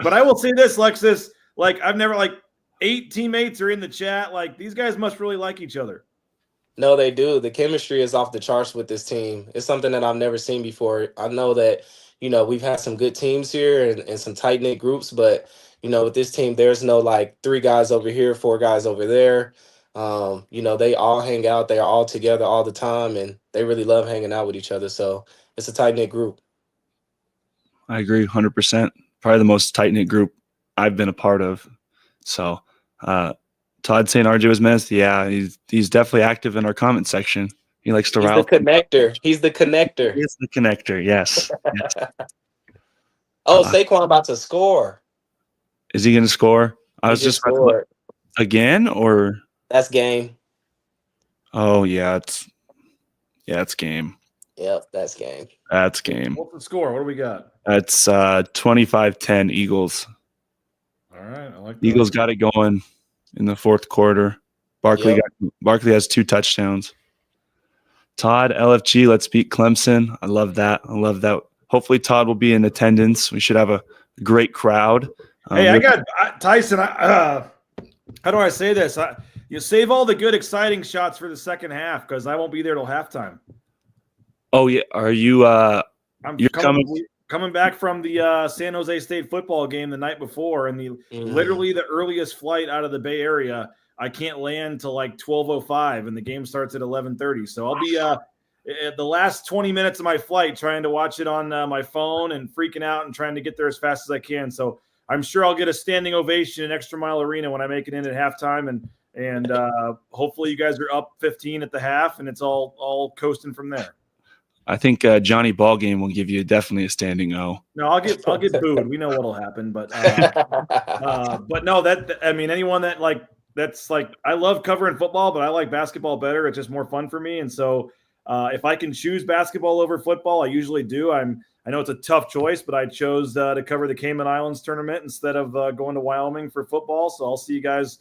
But I will say this, Lexus, like I've never 8 teammates are in the chat. Like these guys must really like each other. No, they do. The chemistry is off the charts with this team. It's something that I've never seen before. I know that, we've had some good teams here and some tight-knit groups, but, with this team, there's no 3 guys over here, 4 guys over there. They all hang out. They are all together all the time, and they really love hanging out with each other. So it's a tight-knit group. I agree 100%. Probably the most tight-knit group I've been a part of. So, Todd St. RJ was missed. Yeah, he's definitely active in our comment section. He likes to rile. He's the connector. He's the connector. He's the connector. Yes. Saquon about to score. Is he going to score? I was just scored. Again, or that's game. Oh yeah, it's game. Yep, that's game. That's game. What's the score? What do we got? That's 25-10 Eagles. All right, I like that. Eagles got it going in the fourth quarter. Barkley has 2 touchdowns. Todd, LFG, let's beat Clemson. I love that. Hopefully Todd will be in attendance. We should have a great crowd. Hey, I got Tyson. How do I say this? You save all the good, exciting shots for the second half because I won't be there till halftime. Oh yeah, are you? You're coming back from the San Jose State football game the night before, and literally the earliest flight out of the Bay Area. I can't land till 12:05, and the game starts at 11:30. So I'll be at the last 20 minutes of my flight trying to watch it on my phone and freaking out and trying to get there as fast as I can. So I'm sure I'll get a standing ovation in Extra Mile Arena when I make it in at halftime, and hopefully you guys are up 15 at the half, and it's all coasting from there. I think Johnny Ballgame will give you definitely a standing O. No, I'll get booed. We know what'll happen, but no, anyone that that's I love covering football, but I like basketball better. It's just more fun for me, and so if I can choose basketball over football, I usually do. I know it's a tough choice, but I chose to cover the Cayman Islands tournament instead of going to Wyoming for football. So I'll see you guys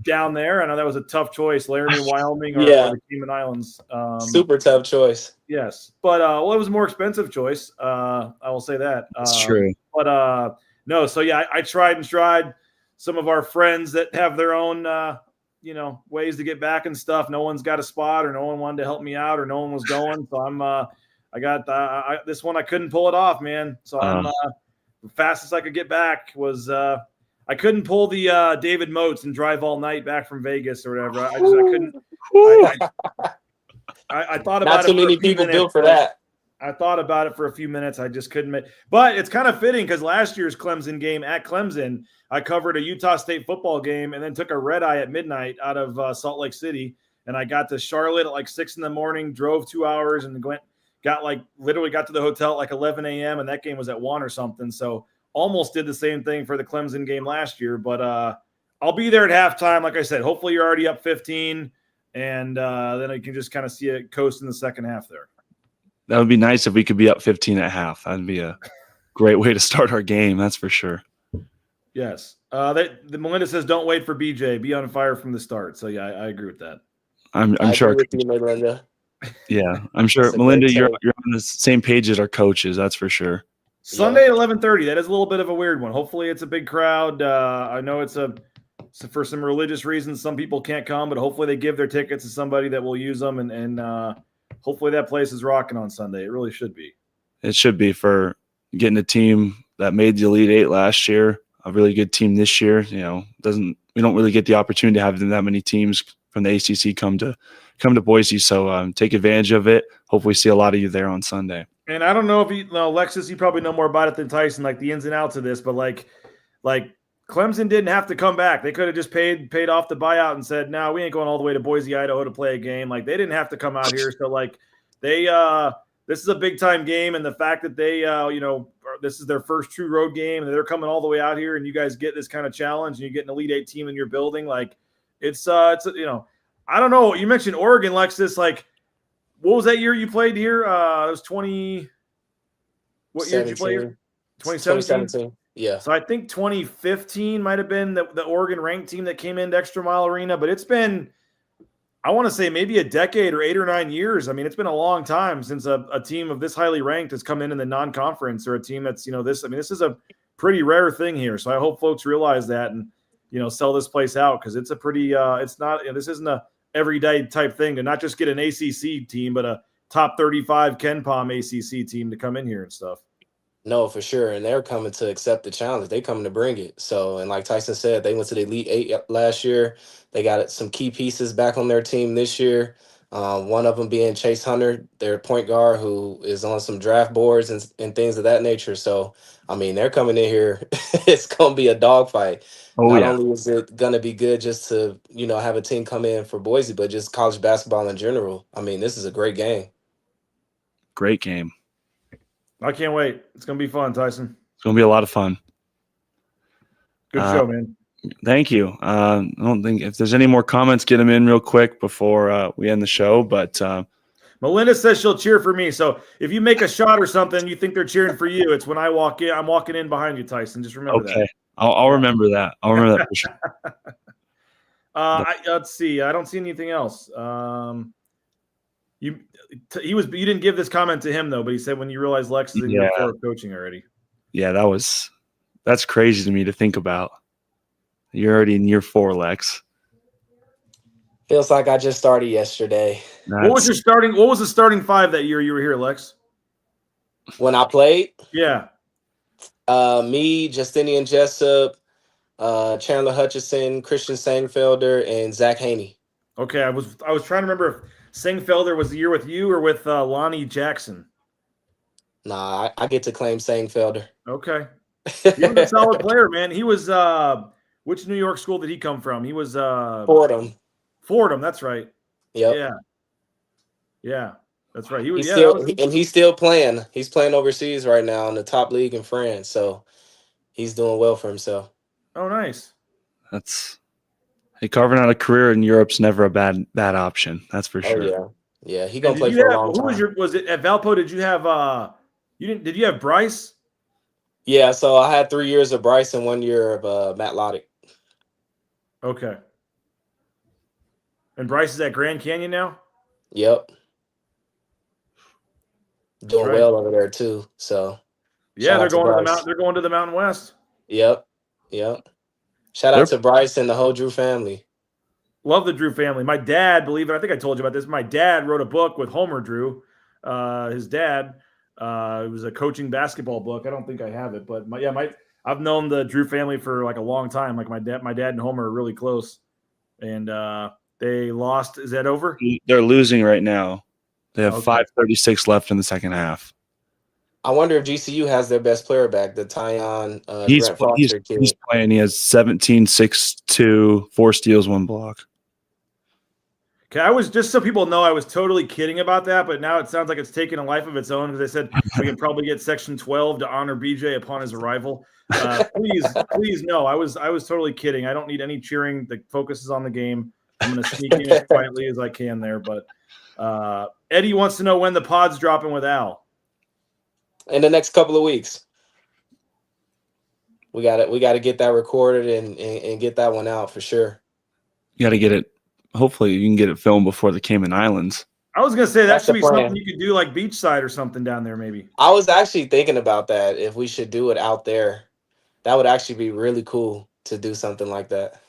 down there. I know that was a tough choice, Laramie, Wyoming, or the Cayman Islands. Super tough choice. Yes, but it was a more expensive choice. I will say that. That's true. But no, so yeah, I tried some of our friends that have their own ways to get back and stuff. No one's got a spot, or no one wanted to help me out, or no one was going. So I got this one. I couldn't pull it off, man. So the fastest I could get back was I couldn't pull the David Moats and drive all night back from Vegas or whatever. I couldn't. I thought about it. Not too many people built for that. I thought about it for a few minutes. I just couldn't make. But it's kind of fitting because last year's Clemson game at Clemson, I covered a Utah State football game and then took a red eye at midnight out of Salt Lake City, and I got to Charlotte at 6 a.m. Drove 2 hours and literally got to the hotel at 11 a.m. and that game was at 1 or something. So almost did the same thing for the Clemson game last year. But I'll be there at halftime. Like I said, hopefully you're already up 15, and then I can just kind of see it coast in the second half there. That would be nice if we could be up 15 at half. That'd be a great way to start our game. That's for sure. Yes. The Melinda says, don't wait for BJ. Be on fire from the start. So, yeah, I agree with that. I'm sure. Agree with you, Melinda. Yeah, I'm sure. Melinda, you're on the same page as our coaches. That's for sure. Sunday at 11:30. That is a little bit of a weird one. Hopefully it's a big crowd. I know it's for some religious reasons. Some people can't come, but hopefully they give their tickets to somebody that will use them. And hopefully that place is rocking on Sunday. It really should be. It should be for getting a team that made the Elite Eight last year, a really good team this year. We don't really get the opportunity to have that many teams from the ACC come to Boise. So take advantage of it. Hopefully see a lot of you there on Sunday. And I don't know if Lexus, you probably know more about it than Tyson, the ins and outs of this, but like Clemson didn't have to come back. They could have just paid off the buyout and said, no, we ain't going all the way to Boise, Idaho to play a game. They didn't have to come out here. So this is a big time game. And the fact that they, this is their first true road game and they're coming all the way out here and you guys get this kind of challenge and you get an Elite Eight team in your building. It's I don't know. You mentioned Oregon, Lexus, what was that year you played here? It was 20. What year did you play here? 2017. Yeah. So I think 2015 might have been the Oregon ranked team that came into Extra Mile Arena, but it's been, I want to say maybe a decade or 8 or 9 years. I mean, it's been a long time since a team of this highly ranked has come in the non-conference, or a team that's, this is a pretty rare thing here. So I hope folks realize that and, sell this place out, because it's a pretty, this isn't a everyday type thing to not just get an ACC team, but a top 35 Ken Palm ACC team to come in here and stuff. No, for sure. And they're coming to accept the challenge. They coming to bring it. So, and like Tyson said, they went to the Elite Eight last year. They got some key pieces back on their team this year. One of them being Chase Hunter, their point guard, who is on some draft boards and things of that nature. So, I mean, they're coming in here. It's going to be a dogfight. Not only is it going to be good just to, have a team come in for Boise, but just college basketball in general. I mean, this is a great game. Great game. I can't wait. It's going to be fun, Tyson. It's going to be a lot of fun. Good show, man. Thank you. I don't think if there's any more comments, get them in real quick before we end the show. But Melinda says she'll cheer for me. So if you make a shot or something, you think they're cheering for you. It's when I walk in. I'm walking in behind you, Tyson. Just remember that. Okay. I'll remember that. I'll remember that for sure. Let's see. I don't see anything else. You didn't give this comment to him though, but he said when you realize Lex is in year 4 of coaching already. Yeah, that's crazy to me to think about. You're already in year 4, Lex. Feels like I just started yesterday. What was the starting 5 that year you were here, Lex? When I played? Yeah. Me, Justinian Jessup, Chandler Hutchison, Christian Sangfelder, and Zach Haney. Okay, I was trying to remember if Sangfelder was the year with you or with Lonnie Jackson. Nah, I get to claim Sangfelder. Okay. He was a solid player, man. He was which New York school did he come from? He was Fordham. Fordham, that's right. Yep. Yeah. That's right. He's still playing. He's playing overseas right now in the top league in France. So he's doing well for himself. Oh, nice. Carving out a career in Europe's never a bad option. That's for sure. Oh, yeah. He gonna play for a long time. Was it at Valpo? Did you have did you have Bryce? Yeah, so I had 3 years of Bryce and 1 year of Matt Loddick. Okay. And Bryce is at Grand Canyon now? Yep. Doing well over there too. So yeah, they're going to the Mountain West. Yep. Shout out to Bryce and the whole Drew family. Love the Drew family. My dad, believe it, I think I told you about this. My dad wrote a book with Homer Drew. His dad. It was a coaching basketball book. I don't think I have it, but I've known the Drew family for like a long time. Like my dad and Homer are really close, and they lost. Is that over? They're losing right now. They have 5:36 left in the second half. I wonder if GCU has their best player back, the Tyon he's Grant Foster kid. He's playing. He has 17, 6, 2, 4 steals, 1 block. Okay, I was just so people know I was totally kidding about that, but now it sounds like it's taken a life of its own because I said we can probably get Section 12 to honor BJ upon his arrival. Please, no, I was totally kidding. I don't need any cheering. The focus is on the game. I'm going to sneak in as quietly as I can there. But Eddie wants to know when the pod's dropping with Al. In the next couple of weeks. We got to get that recorded and get that one out for sure. You got to get it. Hopefully you can get it filmed before the Cayman Islands. I was going to say that should be something you could do like beachside or something down there maybe. I was actually thinking about that, if we should do it out there. That would actually be really cool to do something like that.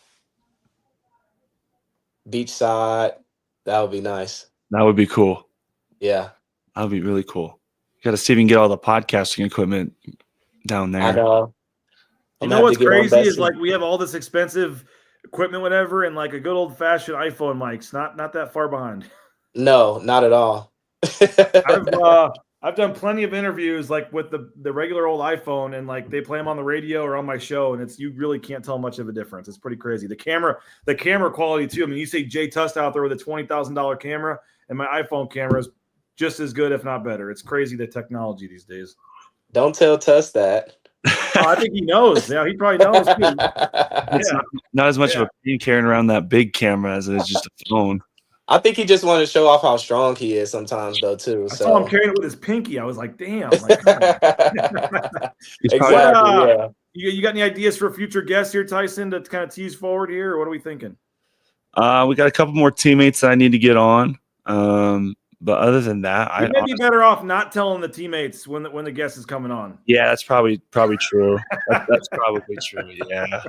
Beachside, that would be nice. That would be cool. Yeah. That would be really cool. You got to see if you can get all the podcasting equipment down there. I know. You know what's crazy is like we have all this expensive equipment, whatever, and like a good old fashioned iPhone mic's not that far behind. No, not at all. I've done plenty of interviews like with the regular old iPhone, and like they play them on the radio or on my show, and you really can't tell much of a difference. It's pretty crazy. The camera quality too. I mean, you see Jay Tust out there with a $20,000 camera, and my iPhone camera is just as good, if not better. It's crazy the technology these days. Don't tell Tust that. I think he knows. Yeah, he probably knows too. It's not as much of a pain carrying around that big camera as it is just a phone. I think he just wanted to show off how strong he is sometimes, though, too. I saw him carrying it with his pinky. I was like, damn. Exactly, yeah. You got any ideas for future guests here, Tyson, to kind of tease forward here, or what are we thinking? We got a couple more teammates that I need to get on. But other than that, You may be better off not telling the teammates when the guest is coming on. Yeah, that's probably true. That's probably true. Yeah.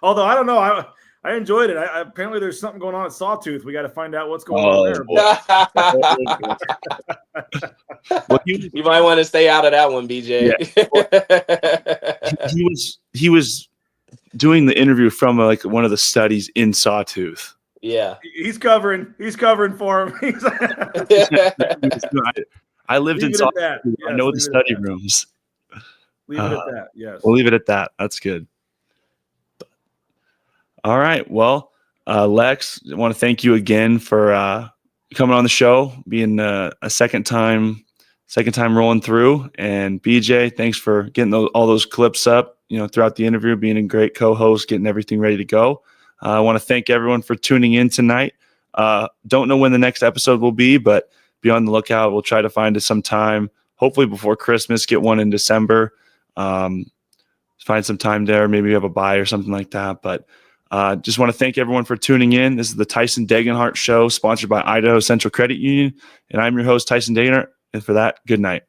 Although I don't know, I enjoyed it. Apparently, there's something going on at Sawtooth. We got to find out what's going on there. Well, you might want to stay out of that one, BJ. Yeah. He was doing the interview from one of the studies in Sawtooth. Yeah, he's covering for him. I lived in Sawtooth. Yes, I know the study rooms. Leave it at that. Yes, we'll leave it at that. That's good. All right. Well, Lex, I want to thank you again for coming on the show, being a second time rolling through. And BJ, thanks for getting all those clips up, throughout the interview, being a great co-host, getting everything ready to go. I want to thank everyone for tuning in tonight. Don't know when the next episode will be, but be on the lookout. We'll try to find it sometime, hopefully before Christmas, get one in December. Find some time there. Maybe you have a bye or something like that. But just want to thank everyone for tuning in. This is the Tyson Degenhart Show, sponsored by Idaho Central Credit Union. And I'm your host, Tyson Degenhart. And for that, good night.